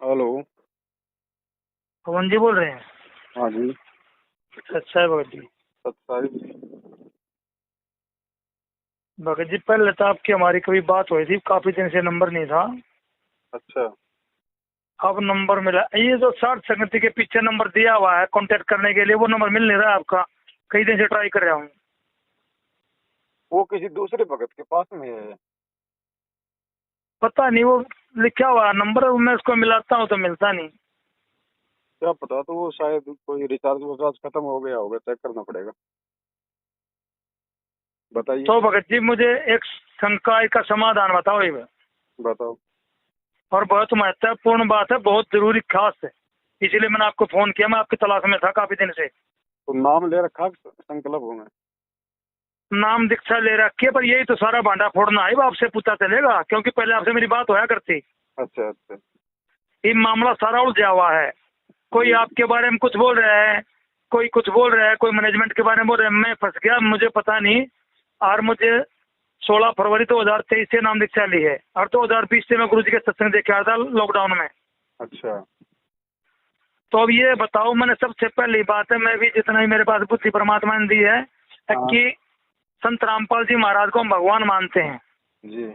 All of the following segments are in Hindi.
हेलो। पवन जी बोल रहे हैं? हाँ जी। अच्छा है भगत जी। सत्ताईस। भगत जी पहले तो आपकी हमारी कभी बात हुई थी, काफी दिन से नंबर नहीं था। अच्छा। अब नंबर मिला। ये जो साठ संगति के पीछे नंबर दिया हुआ है कांटेक्ट करने के लिए, वो नंबर मिल नहीं रहा है आपका। कई दिन से ट्राई कर रहा हूँ। वो किसी दूसरे भगत के पास में है। पता नहीं, वो लिखा हुआ है नंबर, मैं उसको मिलाता हूँ तो मिलता नहीं। क्या पता, तो वो शायद कोई रिचार्ज विचार्ज खत्म हो गया होगा, चेक करना पड़ेगा। बताइए। तो भगत जी मुझे एक शंका का समाधान बताओ ये। बताओ। और बहुत महत्वपूर्ण बात है, बहुत जरूरी खास है, इसीलिए मैंने आपको फोन किया। मैं आपकी तलाश में था काफी दिन से। तो नाम ले रखा संकल्प हूँ मैं। नाम दीक्षा ले रखी है, पर यही तो सारा भांडा फोड़ना है। वो आपसे पूछा चलेगा, क्योंकि पहले आपसे मेरी बात होया करती। अच्छा अच्छा। ये मामला सारा उलझा हुआ है। कोई जी। आपके बारे में कुछ बोल रहा है, कोई कुछ बोल रहा है, कोई मैनेजमेंट के बारे में बोल रहा है। मैं फंस गया, मुझे पता नहीं। और मुझे 16 फरवरी 2023 से नाम दीक्षा ली है, और 2020 से मैं गुरु जी के सत्संग देखे आया था लॉकडाउन में। अच्छा। तो अब ये बताओ, मैंने सबसे पहली बात है, मैं भी जितना ही मेरे पास बुद्धि परमात्मा ने दी है हाँ कि संत रामपाल जी महाराज को हम भगवान मानते हैं, जी।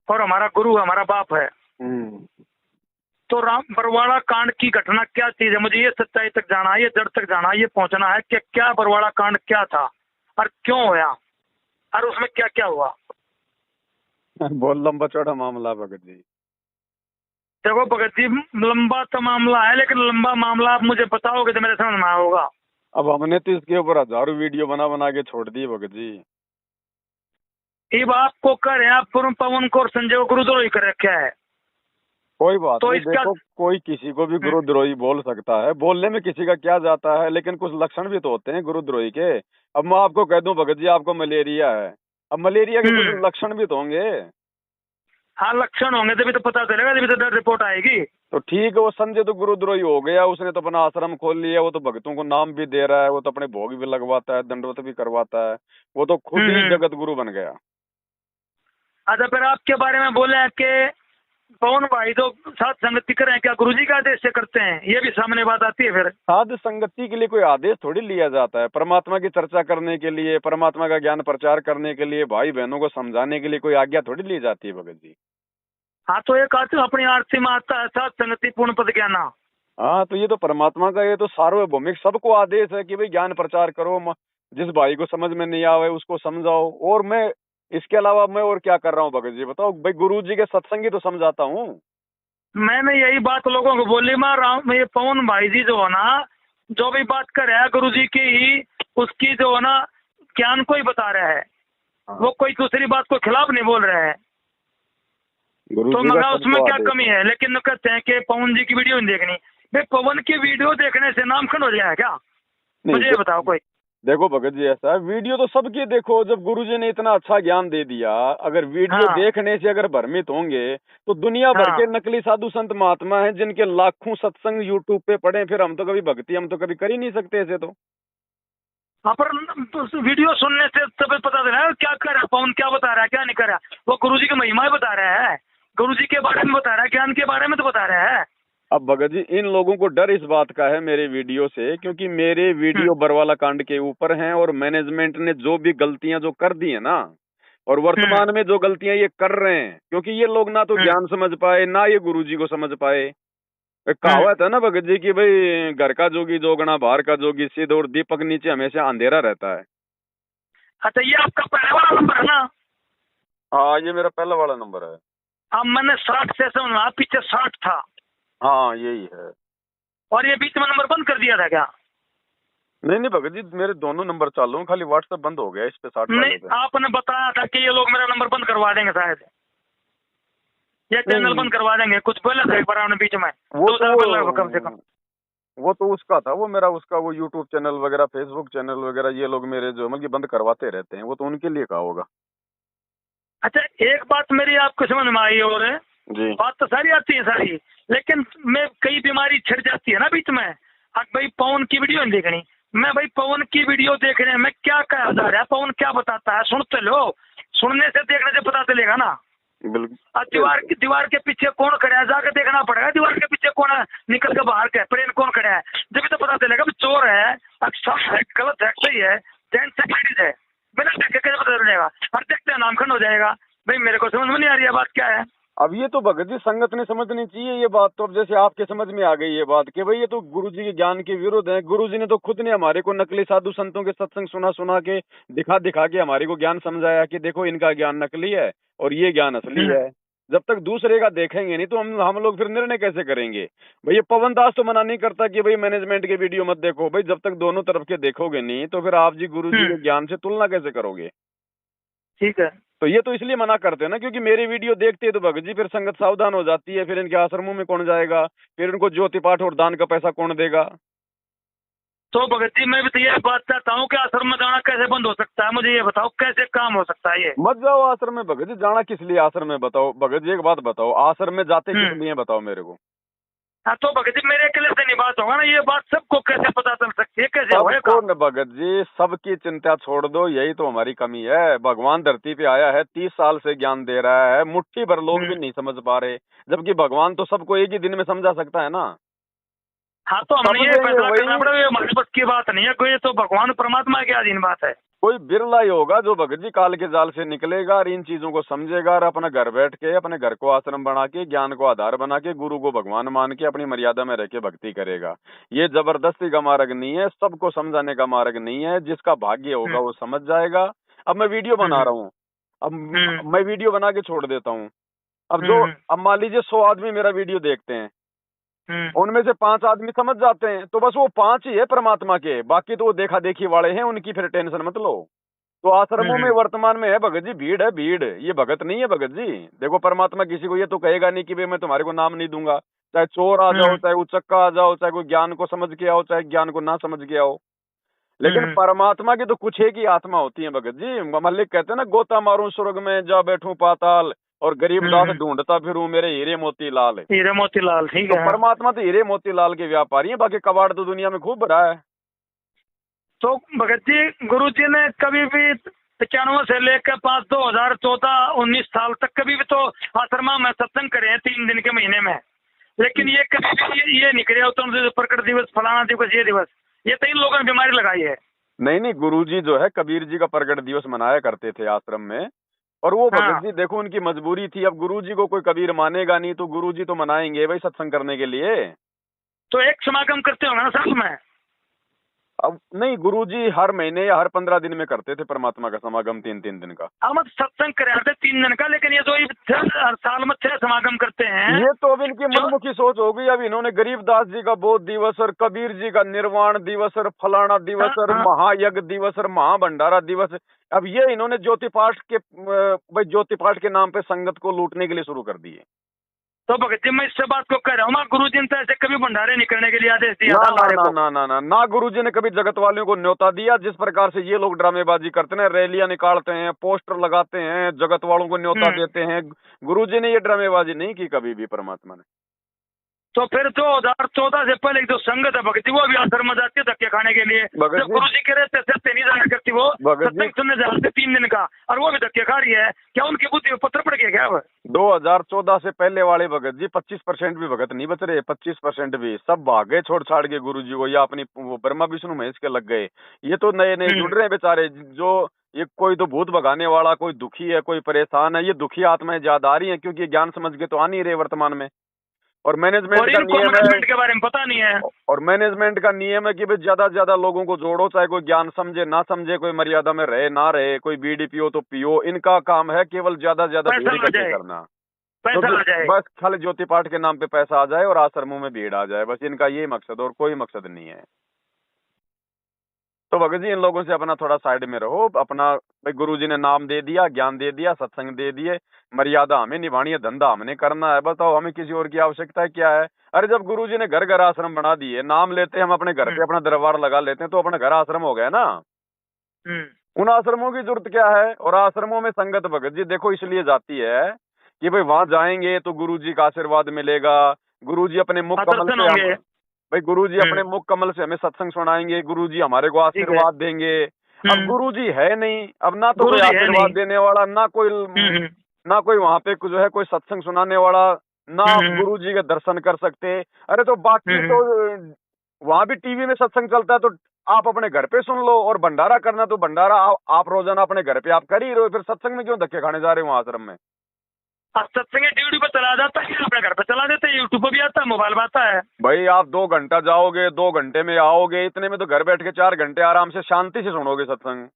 और हमारा गुरु हमारा बाप है। हम्म। तो राम बरवाड़ा कांड की घटना क्या चीज है, मुझे ये सच्चाई तक जाना है, ये जड़ तक जाना है, ये पहुंचना है कि क्या बरवाड़ा कांड क्या था और क्यों होया, और उसमें क्या क्या हुआ। बहुत लंबा चौड़ा मामला भगत जी। देखो भगत जी, लंबा तो मामला है, लेकिन लंबा मामला आप मुझे बताओगे तो मेरे समझ में होगा। अब हमने तो इसके ऊपर हजारों वीडियो बना बना के छोड़ दिए भगत जी। अब आपको कर है, आप पवन को और संजय को गुरुद्रोही कर रखा है। कोई बात तो नहीं, इसका देखो कोई किसी को भी गुरुद्रोही बोल सकता है, बोलने में किसी का क्या जाता है, लेकिन कुछ लक्षण भी तो होते हैं गुरुद्रोही के। अब मैं आपको कह दूं भगत जी आपको मलेरिया है, अब मलेरिया के कुछ लक्षण भी तो होंगे। हाँ, लक्षण होंगे तभी तो पता चलेगा, तभी तो रिपोर्ट आएगी। तो ठीक है, वो संजय तो गुरुद्रोही हो गया, उसने तो अपना आश्रम खोल लिया, वो तो भक्तों को नाम भी दे रहा है, वो तो अपने भोग भी लगवाता है, दंडवत भी करवाता है, वो तो खुद ही हम्म। जगत गुरु बन गया। अच्छा, फिर आपके बारे में बोले हैं कि पवन भाई तो साथ संगति कर रहे हैं, क्या गुरुजी का आदेश से करते हैं? ये भी सामने बात आती है फिर। साध संगति के लिए कोई आदेश थोड़ी लिया जाता है, परमात्मा की चर्चा करने के लिए, परमात्मा का ज्ञान प्रचार करने के लिए, भाई बहनों को समझाने के लिए कोई आज्ञा थोड़ी ली जाती है भगत जी। हाँ, तो एक अपनी आरती में आता है, साथ संगति पूर्ण पद ज्ञाना। हाँ, तो ये तो परमात्मा का, ये तो सार्वभौमिक सबको आदेश है कि भाई ज्ञान प्रचार करो, जिस भाई को समझ में नहीं आवे उसको समझाओ। और मैं इसके अलावा मैं और क्या कर रहा हूँ भगत जी बताओ? भाई गुरु जी के सत्संगी तो समझाता हूँ। मैंने यही बात लोगों को बोली। मैं राम, ये पवन भाई जी जो है ना, जो भी बात कर रहा है गुरु जी की ही, उसकी जो है ना ज्ञान को ही बता रहा है। हाँ। वो कोई दूसरी बात को खिलाफ नहीं बोल रहा है। गुरु तो जी का मगर उसमें सबको क्या आदेश कमी है। है? लेकिन वो कहते हैं कि पवन जी की वीडियो नहीं देखनी। भाई, पवन की वीडियो देखने से नामखंड हो जाएगा क्या? नहीं मुझे ये बताओ कोई। देखो भगत जी, ऐसा है, वीडियो तो सबकी देखो, जब गुरु जी ने इतना अच्छा ज्ञान दे दिया, अगर वीडियो हाँ देखने से अगर भ्रमित होंगे तो दुनिया भर हाँ के नकली साधु संत महात्मा हैं जिनके लाखों सत्संग यूट्यूब पे पड़े, फिर हम तो कभी भक्ति हम तो कभी कर ही नहीं सकते ऐसे तो। हाँ, पर वीडियो सुनने से तभी पता चला है क्या कर रहा है पवन, क्या बता रहा है क्या नहीं कर रहा है। वो गुरु जी की महिमा बता रहा है, गुरु जी के बारे में बता रहा है, ज्ञान के बारे में तो बता रहा है। अब भगत जी इन लोगों को डर इस बात का है मेरे वीडियो से, क्योंकि मेरे वीडियो बरवाला कांड के ऊपर हैं, और मैनेजमेंट ने जो भी गलतियां जो कर दी है ना, और हम्म वर्तमान में जो गलतियां ये कर रहे हैं, क्योंकि ये लोग ना तो हम्म ज्ञान समझ पाए ना ये गुरु जी को समझ पाए। एक हम्म। कहावत है ना भगत जी की, भाई घर का जोगी जोगना बाहर का जोगी सिद्ध, और दीपक नीचे हमेशा अंधेरा रहता है। अच्छा, ये आपका पहला वाला नंबर है ना? हाँ, ये मेरा पहला वाला नंबर है। अब मैंने 60 से सुना, पीछे 60 था, हाँ यही है। और ये बीच में नंबर बंद कर दिया था क्या? नहीं नहीं भगत जी, मेरे दोनों नंबर चालू हैं, खाली व्हाट्सएप बंद हो गया इस पे 60 नहीं, वाले पे। आपने बताया था कि ये लोग मेरा नंबर बंद करवा देंगे शायद, ये चैनल नहीं बंद करवा देंगे, कुछ बोला था एक बार आपने बीच में, वो 2 साल पहले कम से कम। तो वो तो उसका था, वो मेरा उसका वो यूट्यूब चैनल वगैरह फेसबुक चैनल वगैरह ये लोग मेरे जो मतलब कि बंद करवाते रहते हैं, वो तो उनके लिए कहा होगा। अच्छा, एक बात मेरी आपको समझ में आई, और जी। बात तो सारी आती है सारी, लेकिन मैं कई बीमारी छिड़ जाती है ना बीच में। अब भाई पवन की वीडियो नहीं देखनी, मैं भाई पवन की वीडियो देखने में क्या कहा जा रहा है, पवन क्या बताता है, सुनते लो, सुनने से देखने से पता चलेगा ना। बिल्कुल। और दीवार के पीछे कौन खड़ा है जाकर देखना पड़ेगा, दीवार के पीछे कौन है, निकल के बाहर के प्लेन कौन खड़ा है, जब तो पता चलेगा चोर है, अच्छा है, गलत है, सही है, जेंट्स है, लेडीज है, बिना देखे कैसे पता चलेगा, और देखते हैं नामखंड हो जाएगा। भाई मेरे को समझ में नहीं आ रही है बात क्या है। अब ये तो भगत जी संगत ने समझनी चाहिए ये बात। तो अब जैसे आपके समझ में आ गई ये बात कि भाई ये तो गुरुजी के ज्ञान के विरुद्ध है। गुरुजी ने तो खुद ने हमारे को नकली साधु संतों के सत्संग सुना सुना के दिखा दिखा के हमारे को ज्ञान समझाया कि देखो इनका ज्ञान नकली है और ये ज्ञान असली है। जब तक दूसरे का देखेंगे नहीं तो हम लोग फिर निर्णय कैसे करेंगे। भाई ये पवन दास तो मना नहीं करता कि भाई मैनेजमेंट के वीडियो मत देखो। भाई जब तक दोनों तरफ के देखोगे नहीं तो फिर आप जी गुरुजी के ज्ञान से तुलना कैसे करोगे। ठीक है, तो ये तो इसलिए मना करते हैं ना क्योंकि मेरी वीडियो देखते हैं तो भगत जी फिर संगत सावधान हो जाती है। फिर इनके आश्रमों में कौन जाएगा, फिर इनको ज्योति पाठ और दान का पैसा कौन देगा। तो भगत जी मैं भी तो ये बात चाहता हूँ कि आश्रम में जाना कैसे बंद हो सकता है, मुझे ये बताओ कैसे काम हो सकता है ये। मत जाओ आश्रम में भगत जी। जाना किस लिए आश्रम में बताओ भगत जी। एक बात बताओ, आश्रम में जाते किस लिए बताओ मेरे को। हाँ तो भगत जी मेरे अकेले से नहीं बात होगा ना, ये बात सबको कैसे पता चल सकती है, कैसे होगा। न भगत जी सबकी चिंता छोड़ दो, यही तो हमारी कमी है। भगवान धरती पे आया है, 30 साल से ज्ञान दे रहा है, मुट्ठी भर लोग भी नहीं समझ पा रहे, जबकि भगवान तो सबको एक ही दिन में समझा सकता है ना। हाँ तो हमने ये फैसला करना पड़ेगा, ये हमारे बस की बात नहीं है कोई, तो भगवान परमात्मा की अधीन बात है। कोई बिरला ही होगा जो भगत जी काल के जाल से निकलेगा और इन चीजों को समझेगा और अपना घर बैठ के अपने घर को आश्रम बना के ज्ञान को आधार बना के गुरु को भगवान मान के अपनी मर्यादा में रह के भक्ति करेगा। ये जबरदस्ती का मार्ग नहीं है, सबको समझाने का मार्ग नहीं है। जिसका भाग्य होगा वो समझ जाएगा। अब मैं वीडियो बना रहा हूँ, अब मैं वीडियो बना के छोड़ देता हूँ। अब मान लीजिए 100 आदमी मेरा वीडियो देखते हैं, उनमें से 5 आदमी समझ जाते हैं तो बस वो 5 ही है परमात्मा के, बाकी तो वो देखा देखी वाले हैं, उनकी फिर टेंशन मत लो। तो आश्रमों में वर्तमान में है भगत जी भीड़ है, भीड़। ये भगत नहीं है भगत जी। देखो परमात्मा किसी को ये तो कहेगा नहीं कि भाई मैं तुम्हारे को नाम नहीं दूंगा, चाहे चोर आ जाओ, चाहे उचक्का आ जाओ, चाहे कोई ज्ञान को समझ के आओ, चाहे ज्ञान को ना समझ के आओ। लेकिन परमात्मा की तो कुछ एक ही आत्मा होती है भगत जी। मल्लिक कहते हैं ना, गोता मारूं स्वर्ग में जा बैठूं पाताल और गरीब दास ढूंढता फिरूं मेरे हीरे मोती लाल। हीरे मोती लाल, ठीक है। तो परमात्मा तो हीरे मोती लाल के व्यापारी है, बाकी कबाड़ तो दुनिया में खूब भरा है। तो भगत जी गुरु जी ने कभी भी 95 से लेकर 5 2014-19 साल तक कभी भी तो आश्रम में सत्संग करे हैं 3 दिन के महीने में, लेकिन ये कभी भी ये नहीं करे तो प्रकट दिवस फलाना दिवस ये दिवस, ये तो इन लोगों ने बीमारी लगाई है। नहीं गुरुजी जो है कबीर जी का प्रकट दिवस मनाया करते थे आश्रम में, और वो भगत जी देखो उनकी मजबूरी थी। अब गुरुजी को कोई कबीर मानेगा नहीं तो गुरुजी तो मनाएंगे भाई सत्संग करने के लिए। तो एक समागम करते हो ना साथ में। अब नहीं, गुरुजी हर महीने या हर 15 दिन में करते थे परमात्मा का समागम 3-3 दिन का। हम सत्संग करे थे 3 दिन का, लेकिन ये तो हर साल में 6 समागम करते हैं। ये तो अब इनकी मनमुखी सोच हो गई। अब इन्होंने गरीबदास जी का बोध दिवस और कबीर जी का निर्वाण दिवस और फलाना दिवस और महायज्ञ दिवस और महाभंडारा दिवस, अब ये इन्होंने ज्योति पाठ के भाई ज्योति पाठ के नाम पे संगत को लूटने के लिए शुरू कर दिए। तो भगत जी मैं इस बात को कह रहा हूँ, गुरु जी ने ऐसे कभी भंडारे नहीं करने के लिए आदेश दिया था हमारे को। ना गुरु जी ने कभी जगत वालों को न्योता दिया। जिस प्रकार से ये लोग ड्रामेबाजी करते हैं, रैलियां निकालते हैं, पोस्टर लगाते हैं, जगत वालों को न्योता देते हैं, गुरु जी ने ये ड्रामेबाजी नहीं की कभी भी परमात्मा ने। तो फिर 2014 से पहले जो संगत है भगत जी वो अभी आश्रम में जाती है धक्के खाने के लिए। जब गुरु जी कह रहे थे सत्य नहीं जाया करती वो सत्संग सुनने जाते 3 दिन का, और वो भी धक्के खा रही है। क्या उनकी बुद्धि में पत्थर पड़ गया क्या? 2014 से पहले वाले भगत जी 25% भी भगत नहीं बच रहे। 25% भी सब भाग गए छोड़ छाड़ के गुरु जी को, या अपनी वो ब्रह्मा विष्णु महेश के लग गए। ये तो नए नए जुड़ रहे हैं बेचारे। जो ये कोई तो भूत भगाने वाला, कोई दुखी है, कोई परेशान है, ये दुखी आत्माएं ज्यादा आ रही है क्योंकि ज्ञान समझ के तो आ नहीं रहे वर्तमान में। और मैनेजमेंट का नियम है के बारे में पता नहीं है, और मैनेजमेंट का नियम है कि भाई ज्यादा से ज्यादा लोगों को जोड़ो, चाहे कोई ज्ञान समझे ना समझे, कोई मर्यादा में रहे ना रहे, कोई बीड़ी पियो तो पियो। इनका काम है केवल ज्यादा से ज्यादा भीड़ इकट्ठी करना, तो बस खाली ज्योति पाठ के नाम पे पैसा आ जाए और आश्रमों में भीड़ आ जाए, बस इनका यही मकसद और कोई मकसद नहीं है। तो भगत जी इन लोगों से अपना थोड़ा साइड में रहो। अपना भाई गुरुजी ने नाम दे दिया, ज्ञान दे दिया, सत्संग दे दिए, मर्यादा हमें निभानी है, धंधा हमने करना है। बताओ हमें किसी और की आवश्यकता क्या है? अरे जब गुरुजी ने घर घर आश्रम बना दिए, नाम लेते हम अपने घर पे अपना दरबार लगा लेते हैं तो अपना घर आश्रम हो गया ना। उन आश्रमों की जरूरत क्या है? और आश्रमों में संगत भगत जी देखो इसलिए जाती है कि भाई वहां जाएंगे तो गुरुजी का आशीर्वाद मिलेगा। गुरुजी अपने मुख कमल से भाई गुरुजी अपने मुख कमल से हमें सत्संग सुनाएंगे, गुरुजी हमारे को आशीर्वाद देंगे। अब गुरुजी है नहीं, अब ना तो कोई आशीर्वाद देने वाला, ना कोई ना कोई वहां पे जो है कोई सत्संग सुनाने वाला, ना आप गुरु जी के दर्शन कर सकते। अरे तो बाकी तो वहां भी टीवी में सत्संग चलता है, तो आप अपने घर पे सुन लो। और भंडारा करना तो भंडारा आप रोजाना अपने घर पे आप कर ही रहे हो, फिर सत्संग में क्यों धक्के खाने जा रहे हो वहां आश्रम में? सत्संग यूट्यूब पे चला जाता है, अपने घर पे चला देते हैं, यूट्यूब पे भी आता है, मोबाइल में आता है। भाई आप 2 घंटा जाओगे, 2 घंटे में आओगे, इतने में तो घर बैठ के 4 घंटे आराम से शांति से सुनोगे सत्संग।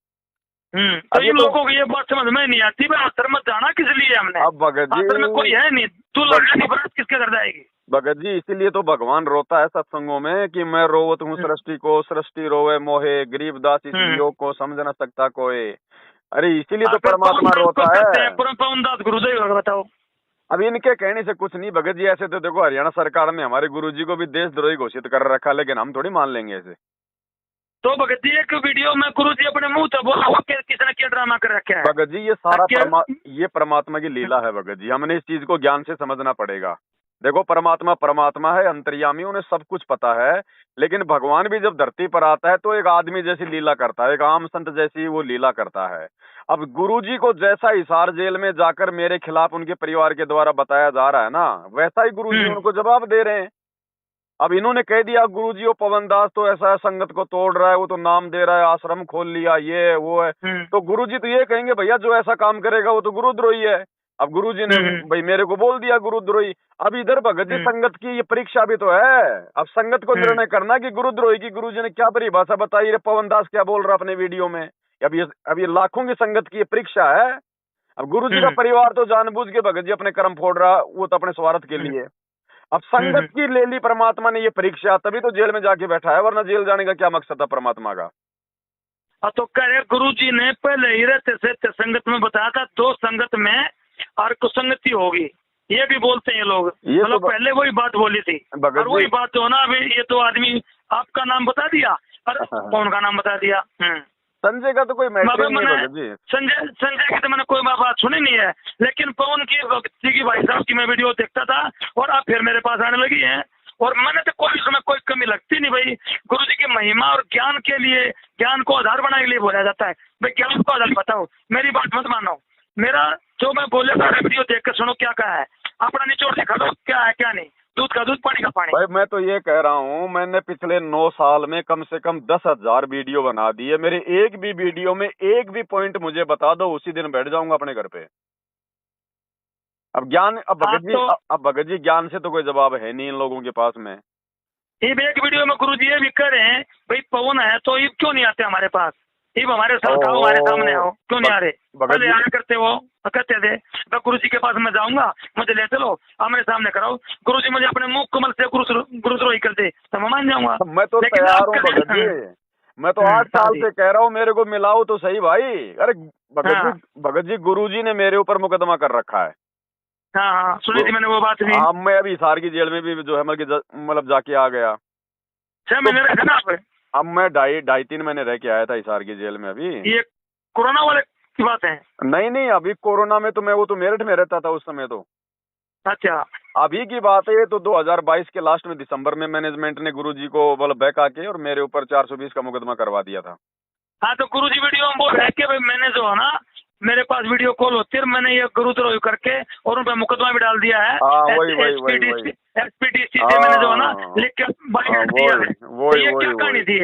तो इन लोगों को ये बात समझ में नहीं आती, भाई आश्रम में जाना किस लिए हमने? अब भगत जी, आश्रम में कोई है नहीं, तू लड़का नहीं बरात किसके घर जाएगी? भगत जी इसीलिए तो भगवान रोता है सत्संगों में कि मैं रोवत हूँ सृष्टि को, सृष्टि रोवे मोहे, गरीब दास इस योग को समझ न सकता कोई। अरे इसीलिए तो परमात्मा रोता है। पवन दास गुरुदेव बताओ। अब इनके कहने से कुछ नहीं भगत जी, ऐसे तो देखो हरियाणा सरकार ने हमारे गुरुजी को भी देशद्रोही घोषित कर रखा, लेकिन हम थोड़ी मान लेंगे ऐसे। तो भगत जी एक वीडियो में गुरुजी अपने मुंह से बोला किसने क्या ड्रामा कर रखा है? भगत जी ये सारा ये परमात्मा की लीला है भगत जी, हमने इस चीज को ज्ञान से समझना पड़ेगा। देखो परमात्मा परमात्मा है, अंतर्यामी, उन्हें सब कुछ पता है। लेकिन भगवान भी जब धरती पर आता है तो एक आदमी जैसी लीला करता है, एक आम संत जैसी वो लीला करता है। अब गुरुजी को जैसा हिसार जेल में जाकर मेरे खिलाफ उनके परिवार के द्वारा बताया जा रहा है ना, वैसा ही गुरुजी उनको जवाब दे रहे हैं। अब इन्होंने कह दिया गुरुजी वो पवन दास तो ऐसा है, संगत को तोड़ रहा है, वो तो नाम दे रहा है, आश्रम खोल लिया, ये वो है। तो गुरुजी तो ये कहेंगे भैया जो ऐसा काम करेगा वो तो गुरुद्रोही है। अब गुरुजी ने भाई मेरे को बोल दिया गुरुद्रोही। अब इधर भगत जी संगत की ये परीक्षा भी तो है। अब संगत को निर्णय करना कि गुरुद्रोही की गुरुजी ने क्या परिभाषा बताई, पवन दास क्या बोल रहा अपने वीडियो में। अब ये लाखों की संगत की ये परीक्षा है। अब गुरुजी का परिवार तो जानबूझ के भगत जी अपने कर्म फोड़ रहा, वो तो अपने स्वार्थ के लिए। अब संगत की ले ली परमात्मा ने ये परीक्षा, तभी तो जेल में जाके बैठा है, वरना जेल जाने का क्या मकसद था परमात्मा का? तो कह गुरु जी ने पहले ही रहते से संगत में बताया था, दो संगत में और कुसंगति होगी, ये भी बोलते हैं लोग। मतलब पहले वही बात बोली थी, और वही बात जो ना अभी ये तो आदमी आपका नाम बता दिया और कौन का नाम बता दिया। संजय का तो कोई मैटर नहीं है जी। संजय की तो मैंने कोई बात सुनी नहीं है, लेकिन पवन की भक्ति की भाई साहब की मैं वीडियो देखता था और अब फिर मेरे पास आने लगी है। और मैंने तो कोई उसमें कोई कमी लगती नहीं भाई। गुरु जी की महिमा और ज्ञान के लिए, ज्ञान को आधार बनाने के लिए बोला जाता है। भाई ज्ञान को आधार बताओ, मेरी बात मत मानो। मेरा जो मैं बोले वीडियो देख कर सुनो क्या कहा है, अपना निचोड़ दिखा दो क्या है क्या नहीं, दूध का दूध पानी का पानी। भाई मैं तो ये कह रहा हूँ, मैंने पिछले 9 साल में कम से कम 10,000 वीडियो बना दिए। मेरे एक भी वीडियो में एक भी पॉइंट मुझे बता दो, उसी दिन बैठ जाऊंगा अपने घर पे। अब ज्ञान, अब भगत जी ज्ञान से तो कोई जवाब है नहीं इन लोगों के पास में। ये एक वीडियो में गुरु जी ये भी कह रहे हैं भाई पवन है तो ये क्यों नहीं आते हमारे पास, ये हमारे साथ आओ, हमारे सामने आओ, क्यों नहीं आ रहे? पहले आया करते वो कहते थे मैं गुरु जी के पास में जाऊंगा, मुझे ले चलो, आमने सामने कराओ। गुरु जी मुझे अपने मुंह कमल से गुरुद्रोही कर दे तो मैं मान जाऊंगा। मैं तो तैयार हूँ भगत जी, मैं तो 8 साल से कह रहा हूँ मेरे को मिलाओ तो सही भाई। अरे भगत जी गुरु जी ने मेरे ऊपर मुकदमा कर रखा है। हाँ सुनी थी मैंने वो बात भी। हाँ मैं अभी हिसार की जेल में भी जो है मतलब जाके आ गया। 6 महीने रहे ना आप? अब मैं 2.5-3 महीने रह के आया था हिसार की जेल में। अभी ये कोरोना वाले की बात है? नहीं अभी कोरोना में तो मैं वो तो मेरठ में रहता था उस समय तो। अच्छा अभी की बात है, तो 2022 के लास्ट में दिसंबर में मैनेजमेंट ने गुरुजी को मतलब बैक आके और मेरे ऊपर 420 का मुकदमा करवा दिया था। हाँ तो गुरुजी वीडियो में बोल रहे हैं कि भाई मैंने जो है ना, मेरे पास वीडियो कॉल होती है, मैंने ये गुरुद्रोही करके और उन पर मुकदमा भी डाल दिया है। SPDC से मैंने जो है ना लिख के दिया है। तो ये क्या कहानी थी?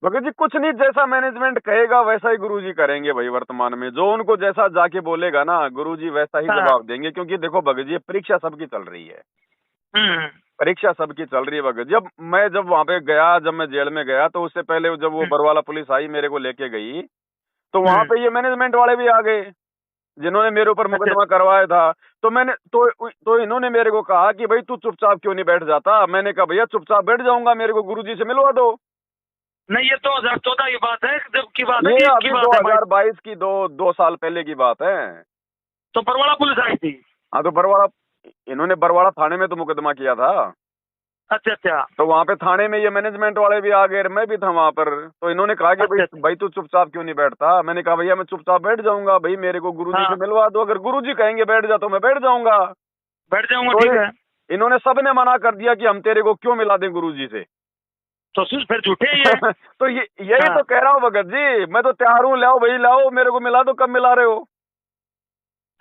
भगत जी कुछ नहीं, जैसा मैनेजमेंट कहेगा वैसा ही गुरुजी करेंगे भाई। वर्तमान में जो उनको जैसा जाके बोलेगा ना गुरुजी वैसा ही जवाब देंगे। क्योंकि देखो भगत जी परीक्षा सबकी चल रही है, परीक्षा सबकी चल रही है भगत जी। जब वहां पे गया, जब मैं जेल में गया तो उससे पहले जब वो बरवाला पुलिस आई मेरे को लेके गई, तो वहां पे ये मैनेजमेंट वाले भी आ गए जिन्होंने मेरे ऊपर मुकदमा करवाया था। तो मैंने तो इन्होंने मेरे को कहा कि भाई तू चुपचाप क्यों नहीं बैठ जाता। मैंने कहा भैया चुपचाप बैठ जाऊंगा, मेरे को गुरुजी से मिलवा दो। नहीं ये 2014 की बात है, जब की बात है? ये अभी 2022 की 2 साल पहले की बात है। तो बरवाड़ा पुलिस आई थी? हाँ तो इन्होंने बरवाड़ा थाने में तो मुकदमा किया था। अच्छा तो वहाँ पे थाने में ये मैनेजमेंट वाले भी आ गए, मैं भी था वहाँ पर। तो इन्होंने कहा कि भाई तू चुपचाप क्यों नहीं बैठता। मैंने कहा भैया मैं चुपचाप बैठ जाऊंगा, भाई मेरे को गुरुजी से मिलवा दो। अगर गुरुजी कहेंगे बैठ जा तो मैं बैठ जाऊंगा। ठीक है। इन्होंने सबने मना कर दिया कि हम तेरे को क्यों मिला दें गुरुजी से। तो फिर झूठे ही है। तो यही तो कह रहा हूँ भगत जी, मैं तो तैयार हूँ, लाओ भाई लाओ, मेरे को मिला दो। कब मिला रहे हो?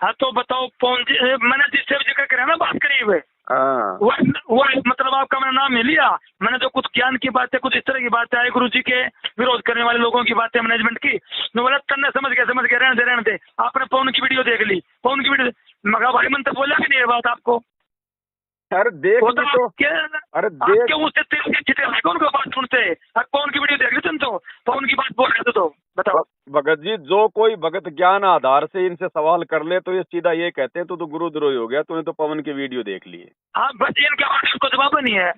हाँ तो बताओ कौन मैंने जिससे भी जिक्र करा ना बात करी हुए हाँ वो मतलब आपका मैंने नाम नहीं लिया। मैंने जो कुछ ज्ञान की बातें कुछ इस तरह की बातें आई गुरु जी के विरोध करने वाले लोगों की बातें मैनेजमेंट की, मैं बोला तन्ने समझ गया रहने दे। आपने पवन की वीडियो देख ली, पवन की वीडियो मगा भाई मन तो बोला कि नहीं ये बात आपको? अरे देख वो ली तो तो अरे देख आपके मुंह से तेल के छिटे लगे उनको बात सुनते हैं। पवन की वीडियो देख ली तुम तो पवन की बात बोल रहे थे तो बताओ। भगत जी, जो कोई भगत ज्ञान आधार से इनसे सवाल कर ले तो ये सीधा ये कहते हैं तो गुरुद्रोही हो गया, तूने तो पवन की वीडियो देख ली है। हाँ बस इनके पास को जवाब नहीं है।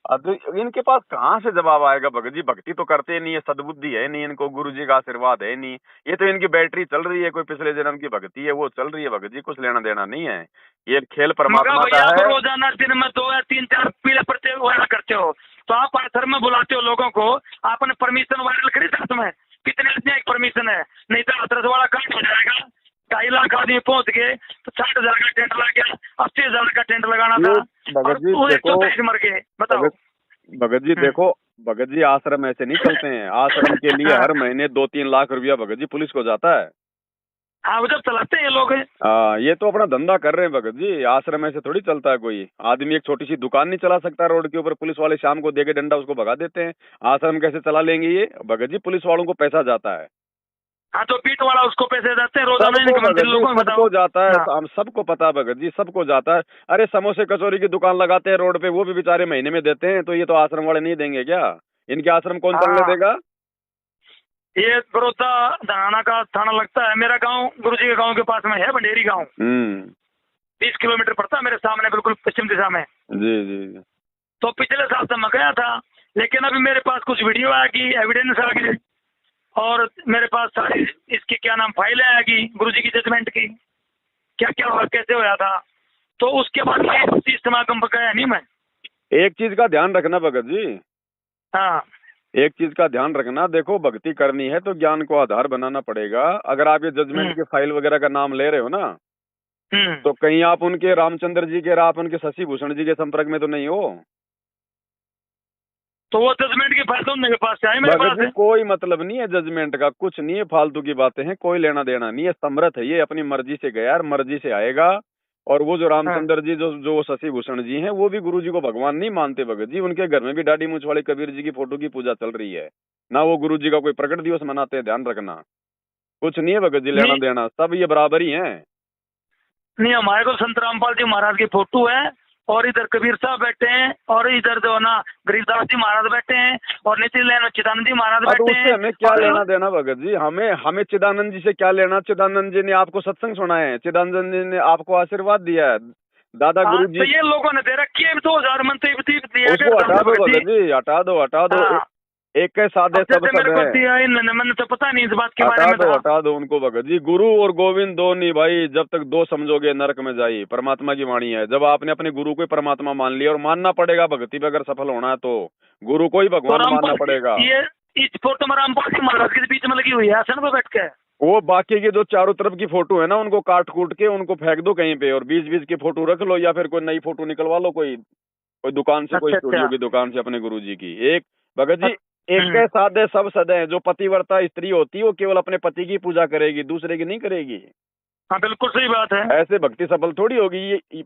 अब इनके पास कहाँ से जवाब आएगा भगत जी? भक्ति तो करते नहीं है, सद्बुद्धि है नहीं इनको, गुरु जी का आशीर्वाद है नहीं। ये तो इनकी बैटरी चल रही है, कोई पिछले जन्म की भक्ति है वो चल रही है भगत जी, कुछ लेना देना नहीं है। ये खेल मगर परमात्मा भैया का आप है। रोजाना दिन में 2 या 3 4 पीले पड़ते करते हो तो आप आश्रम में बुलाते हो लोगों को, आपने परमिशन वायरल करी साथ में कितने एक परमिशन है? नहीं तो 18 वाला काट हो जाएगा। 2.5 लाख आदमी पहुंच गए तो 60,000 का टेंट लग गया, 80,000 का टेंट लगाना था और भगत जी वो देखो, 123 मर गए। बताओ भगत जी देखो, भगत जी आश्रम ऐसे नहीं चलते हैं। आश्रम के लिए हर महीने 2-3 लाख रुपया भगत जी पुलिस को जाता है। हाँ वो जब चलाते हैं ये लोग। ये तो अपना धंधा कर रहे हैं भगत जी, आश्रम ऐसे थोड़ी चलता है। कोई आदमी एक छोटी सी दुकान नहीं चला सकता रोड के ऊपर, पुलिस वाले शाम को देके डंडा उसको भगा देते हैं। आश्रम कैसे चला लेंगे ये भगत जी? पुलिस वालों को पैसा जाता है। हाँ तो पीठ वाला उसको पैसे देते हैं रोजाना सबको इनके भगत मंत्री जी, लोगों को बताओ। सबको जाता है, हाँ। हम सबको पता है भगत जी, सबको जाता है। अरे समोसे कचौरी की दुकान लगाते हैं रोड पे, वो भी बेचारे महीने में देते हैं, तो ये तो आश्रम वाले नहीं देंगे क्या? इनके आश्रम कौन चलने हाँ देगा? ये बड़ौदा धनाना का थाना लगता है। मेरा गांव गुरुजी के गांव के पास में है बंडेरी गांव। 30 किलोमीटर पड़ता है मेरे सामने बिल्कुल पश्चिम दिशा में। जी जी जी। तो पिछले साल से मैं गया था, लेकिन अभी मेरे पास कुछ वीडियो आएगी, एविडेंस आ गई और मेरे पास सारी इसकी क्या नाम फाइलें आएगी गुरुजी की जजमेंट की, क्या क्या हुआ कैसे होया था। तो उसके बाद में समागम पर गया नहीं मैं। एक चीज का ध्यान रखना भगत जी, हाँ एक चीज का ध्यान रखना, देखो भक्ति करनी है तो ज्ञान को आधार बनाना पड़ेगा। अगर आप ये जजमेंट के फाइल वगैरह का नाम ले रहे हो ना, तो कहीं आप उनके रामचंद्र जी के, आप उनके शशि भूषण जी के संपर्क में तो नहीं हो? तो वो जजमेंट की फाइल उनके पास से आई मेरे पास है। कोई मतलब नहीं है जजमेंट का, कुछ नहीं है, फालतू की बातें हैं, कोई लेना देना नहीं है। समर्थ है ये, अपनी मर्जी से गया, मर्जी से आएगा। और वो जो रामचंद्र जी जो शशि भूषण जी हैं, वो भी गुरु जी को भगवान नहीं मानते भगत जी। उनके घर में भी दाढ़ी मूंछ वाले कबीर जी की फोटो की पूजा चल रही है ना, वो गुरु जी का कोई प्रकट दिवस मनाते हैं, ध्यान रखना। कुछ नहीं है भगत जी लेना देना, सब ये बराबर ही है। नहीं हमारे को संत रामपाल जी महाराज की फोटो है और इधर कबीर साहब बैठे हैं और इधर जो ना गरीबदास जी महाराज बैठे हैं और नीचे लाइन में चिदानंद जी महाराज बैठे हैं। हमें क्या लेना देना भगत जी? हमें चिदानंद जी से क्या लेना? चिदानंद जी ने आपको सत्संग सुनाए हैं, चिदानंद जी ने आपको आशीर्वाद दिया है, दादा गुरु जी। तो ये लोगों ने दे रखी है 2000 मंत्री उसको हटा दो भगत जी, हटा दो हटा दो। एक के साधे सब मेरे को दिया मैंने तो पता नहीं इस बात के बारे में। हटा दो उनको भगत जी। गुरु और गोविंद दो नहीं भाई, जब तक दो समझोगे नरक में जाई, परमात्मा की वाणी है। जब आपने अपने गुरु को ही परमात्मा मान लिया, और मानना पड़ेगा भक्ति पे अगर सफल होना है तो गुरु को ही भगवान मानना पड़ेगा। ये इस फोटो में रामपाल जी महाराज के बीच में लगी हुई है आसन पे बैठ के। वो बाकी की जो चारों तरफ की फोटो है ना, उनको काट कूट के उनको फेंक दो कहीं पे, और बीच बीच की फोटो रख लो, या फिर कोई नई फोटो निकलवा लो कोई दुकान से, कोई स्टूडियो की दुकान से अपने गुरु जी की। एक भगत जी, एक के साधे सब सदे हैं। जो पतिव्रता स्त्री होती है वो केवल अपने पति की पूजा करेगी, दूसरे की नहीं करेगी। हाँ बिल्कुल सही बात है। ऐसे भक्ति सफल थोड़ी होगी ये।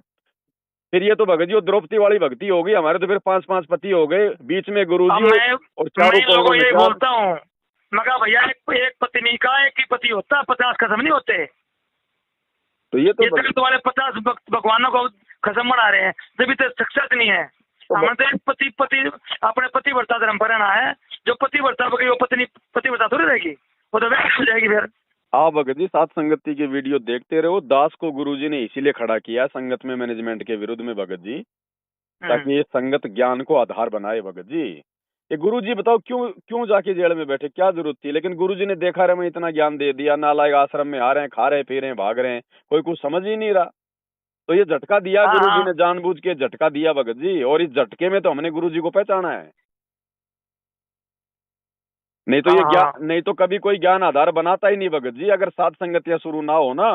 फिर ये तो भगत जी द्रौपदी वाली भक्ति होगी। हमारे तो फिर 5-5 पति हो गए, बीच में गुरु जी और चारों लोगों को यही बोलता हूँ मगर भैया एक पत्नी का एक ही पति होता है, 50 खत्म नहीं होते। तो ये तो वाले 50 भगवानों को खत्म बना रहे हैं, जब तो सक्सेस नहीं है। हमें तो पति अपने पतिव्रता धर्म पर रहना है। जो पतिव्रता हो गई वो पत्नी पतिव्रता थोड़ी रहेगी, वो तो वैसे हो जाएगी। फिर आप भगत जी साथ संगति की वीडियो देखते रहो। दास को गुरुजी ने इसीलिए खड़ा किया संगत में मैनेजमेंट के विरुद्ध में भगत जी, ताकि ये संगत ज्ञान को आधार बनाए भगत जी। ये गुरुजी बताओ क्यों जाके जेल में बैठे, क्या जरूरत थी? लेकिन गुरुजी ने देखा रहे मैं इतना ज्ञान दे दिया, नालायक आश्रम में आ रहे हैं, खा रहे पी रहे हैं, भाग रहे हैं, कोई कुछ समझ ही नहीं रहा। तो ये झटका दिया गुरुजी ने, जानबूझ के झटका दिया भगत जी। और इस झटके में तो हमने गुरुजी को पहचाना है। नहीं तो नहीं तो कभी कोई ज्ञान आधार बनाता ही नहीं भगत जी। अगर साथ संगतियां शुरू ना हो ना,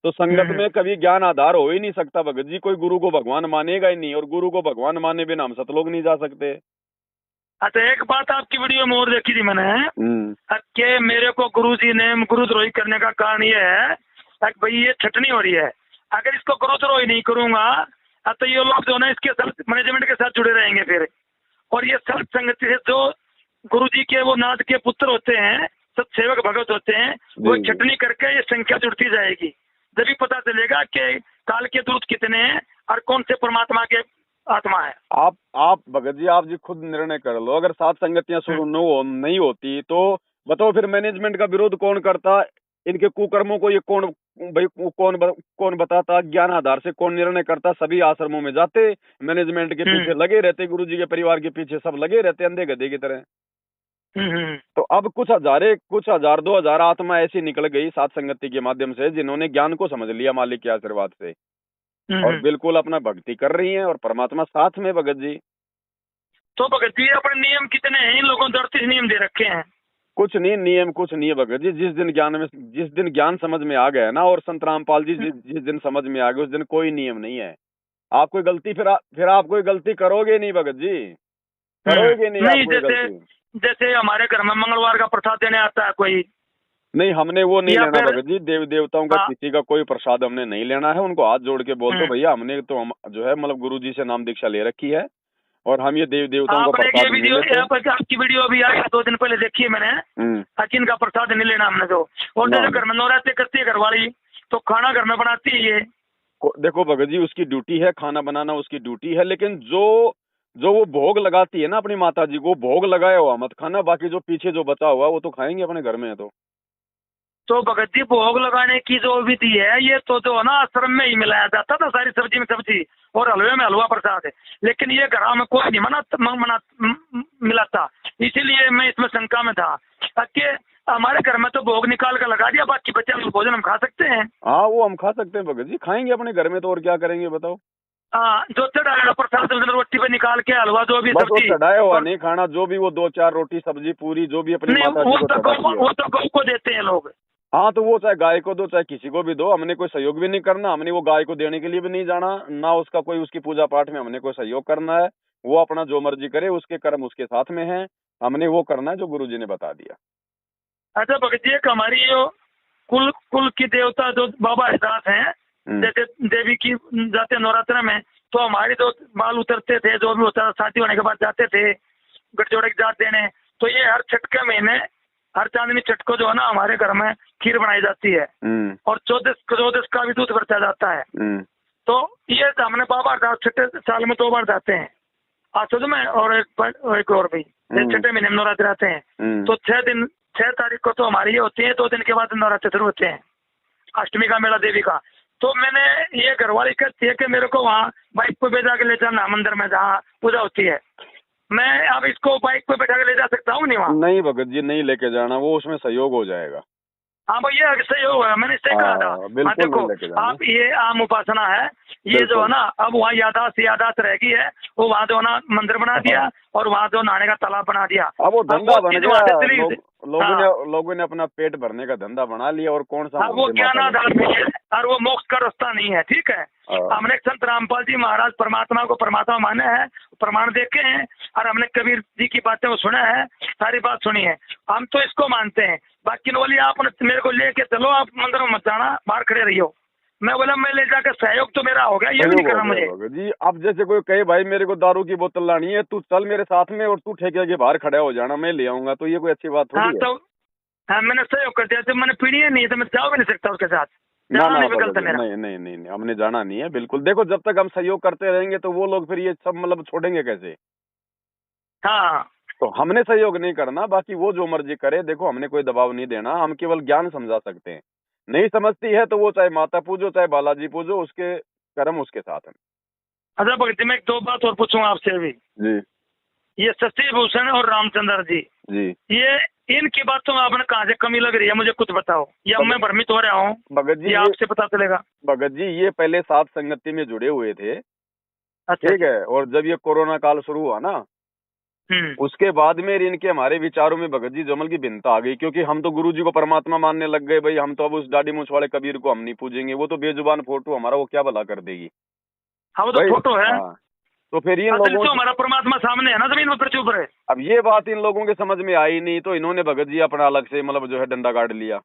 तो संगत में कभी ज्ञान आधार हो ही नहीं सकता भगत जी। कोई गुरु को भगवान मानेगा ही नहीं, और गुरु को भगवान माने बिना हम सतलोक नहीं जा सकते। अच्छा एक बात आपकी वीडियो में और देखी थी मैंने कि मेरे को गुरुजी ने गुरुद्रोही करने का कारण ये है भाई ये छटनी हो रही है, अगर इसको गुरुद्रोही नहीं करूंगा तो ये लोग जो ना इसके सेल्फ मैनेजमेंट के साथ जुड़े रहेंगे फिर। और ये सेल्फ संगति से जो गुरु जी के वो नाथ के पुत्र होते हैं, सत्सेवक भगत होते हैं, वो छटनी करके ये संख्या जुड़ती जाएगी। जब भी पता चलेगा कि काल के दूत कितने हैं और कौन से परमात्मा के आत्मा है। आप भगत जी, आप जी खुद निर्णय कर लो। अगर 7 संगतियां शुरू नहीं होती तो बताओ फिर मैनेजमेंट का विरोध कौन करता? इनके कुकर्मों को ये कौन बताता? ज्ञान आधार से कौन निर्णय करता? सभी आश्रमों में जाते, मैनेजमेंट के पीछे लगे रहते, गुरु जी के परिवार के पीछे सब लगे रहते अंधे गधे की तरह। तो अब कुछ हजार 2000 आत्मा ऐसी निकल गई 7 संगति के माध्यम से, जिन्होंने ज्ञान को समझ लिया मालिक के आशीर्वाद से, और बिल्कुल अपना भक्ति कर रही हैं, और परमात्मा साथ में। भगत जी तो भगत जी अपने नियम कितने हैं? इन लोगों ने 38 नियम दे रखे हैं। कुछ नहीं, नियम कुछ नहीं है भगत जी। जिस दिन ज्ञान समझ में आ गया ना, और संत रामपाल जी जिस दिन समझ में आ गए, उस दिन कोई नियम नहीं है। आप कोई गलती फिर आप कोई गलती करोगे नहीं भगत जी, करोगे नहीं आप कोई गलती। जैसे हमारे घर में मंगलवार का प्रसाद देने आता है कोई, नहीं, हमने वो नहीं लेना भगत जी। देव देवताओं का किसी का कोई प्रसाद हमने नहीं लेना है। उनको हाथ जोड़ के बोल दो भैया, हमने तो हम जो है मतलब गुरु जी से नाम दीक्षा ले रखी है, और हम ये देव देवताओं का प्रसाद नहीं लेते। आपकी वीडियो अभी आई 2 दिन पहले देखी है मैंने, अकिन का प्रसाद नहीं लेना हमने तो। और जैसे घर में नवरात्रि करती है घरवाली, तो खाना घर में बनाती है ये। देखो भगत जी, उसकी ड्यूटी है, खाना बनाना उसकी ड्यूटी है, लेकिन जो वो भोग लगाती है ना अपनी माता जी को, भोग लगाया हुआ मत खाना, बाकी जो पीछे जो बचा हुआ वो तो खाएंगे अपने घर में है। तो भगत जी भोग लगाने की जो विधि है ये तो जो है ना आश्रम में ही मिलाया जाता था, सारी सब्जी में सब्जी और हलवे में हलवा प्रसाद है, लेकिन ये घर में कोई नहीं मिलाता। इसीलिए मैं इसमें शंका में था कि हमारे घर में तो भोग निकाल कर लगा दिया, बाकी बचे भोजन हम खा सकते हैं। हाँ, वो हम खा सकते हैं भगत जी, खाएंगे अपने घर में तो, और क्या करेंगे बताओ। हाँ, जो चढ़ाया प्रसाद रोटी पे निकाल के हलवा जो भी सब्जी चढ़ाया हुआ नहीं खाना, जो भी वो 2-4 रोटी सब्जी पूरी जो भी अपनी माता जी वो तो गौ को देते हैं लोग। हाँ, तो वो चाहे गाय को दो चाहे किसी को भी दो, हमने कोई सहयोग भी नहीं करना। हमने वो गाय को देने के लिए भी नहीं जाना ना, उसका कोई उसकी पूजा पाठ में हमने कोई सहयोग करना है। वो अपना जो मर्जी करे, उसके कर्म उसके साथ में है, हमने वो करना है जो गुरु जी ने बता दिया। अच्छा भगत जी, हमारी जो कुल की देवता जो बाबा हरिदास हैं, जैसे देवी की जाते नवरात्र में, तो हमारे जो बाल उतरते थे, जो भी होता शादी होने के बाद जाते थे गठजोड़े की जात देने, तो ये हर छठ के महीने हर चांदनी छठ को जो है ना हमारे घर में खीर बनाई जाती है, और 14 का भी दूध बरता जाता है। तो ये हमने बाबा हरिदास छठे साल में 2 बार जाते हैं, आसुद में और एक और भी छठे महीने में नवरात्र आते हैं। तो 6 तारीख को तो हमारी ये होती है, 2 दिन के बाद नवरात्र शुरू होते हैं, अष्टमी का मेला देवी का। तो मैंने ये घरवाली कहती है कि मेरे को वहाँ बाइक पे भेजा के ले जाना मंदिर में जहाँ पूजा होती है, मैं अब इसको बाइक पे बैठा के ले जा सकता हूँ नहीं वहाँ? नहीं भगत जी, नहीं लेके जाना, वो उसमें सहयोग हो जाएगा। हाँ भैया, सहयोग है, मैंने इससे कहा था। देखो आप ये आम उपासना है, ये जो है ना अब वहाँ यादाश्त रह गई है, वो वहाँ जो है ना मंदिर बना दिया, और वहाँ जो नहाने का तालाब बना दिया। अब वो धंधा बन गया, लोगों ने अपना पेट भरने का धंधा बना लिया, और कौन सा वो ज्ञान आधार नहीं है, और वो मोक्ष का रास्ता नहीं है। ठीक है, हमने संत रामपाल जी महाराज परमात्मा को परमात्मा माने हैं, प्रमाण देखे हैं, और हमने कबीर जी की बातें वो सुना है, सारी बात सुनी है, हम तो इसको मानते हैं। बाकी बोलिए आप मेरे को लेके चलो, आप मंदिर में मत जाना, बाहर खड़े रहियो। मैं बोला मैं ले जाकर सहयोग तो मेरा हो गया, ये भी नहीं करना मुझे जी। अब जैसे कोई कहे भाई मेरे को दारू की बोतल लानी है, तू चल मेरे साथ में, और तू ठेके के बाहर खड़ा हो जाना, मैं ले आऊंगा, तो ये कोई अच्छी बात थोड़ी है। तो हाँ, मैंने सहयोग कर दिया, जब मैंने पीढ़ी है नहीं तो मैं जा भी नहीं सकता उसके साथ। नहीं, हमने जाना नहीं है बिल्कुल। देखो, जब तक हम सहयोग करते रहेंगे तो वो लोग फिर ये सब मतलब छोड़ेंगे कैसे? हाँ, तो हमने सहयोग नहीं करना, बाकी वो जो मर्जी करे। देखो, हमने कोई दबाव नहीं देना, हम केवल ज्ञान समझा सकते हैं। नहीं समझती है तो वो चाहे माता पूजो चाहे बालाजी पूजो, उसके कर्म उसके साथ है। अच्छा भगत जी, मैं 2 बात और पूछूंगा आपसे भी जी। ये शशि भूषण और रामचंद्र जी, ये इनकी बातों में आपने कहाँ से कमी लग रही है, मुझे कुछ बताओ, या मैं भ्रमित हो रहा हूँ? भगत जी, आपसे पता चलेगा। भगत जी, ये पहले 7 संगति में जुड़े हुए थे। अच्छा, ठीक है, और जब ये कोरोना काल शुरू हुआ ना, उसके बाद में इनके हमारे विचारों में भगत जी जमल की भिन्नता आ गई, क्योंकि हम तो गुरु जी को परमात्मा मानने लग गए। भाई, हम तो अब उस दाढ़ी मूंछ वाले कबीर को हम नहीं पूजेंगे, वो तो बेजुबान फोटो हमारा वो क्या भला कर देगी। हाँ, वो तो फोटो है। तो फिर इन लोगों तो हमारा परमात्मा सामने है ना, जमीन पर चुप रहे। अब ये बात इन लोगों के समझ में आई नहीं, तो इन्होंने भगत जी अपना अलग से मतलब जो है डंडा गाड़ लिया।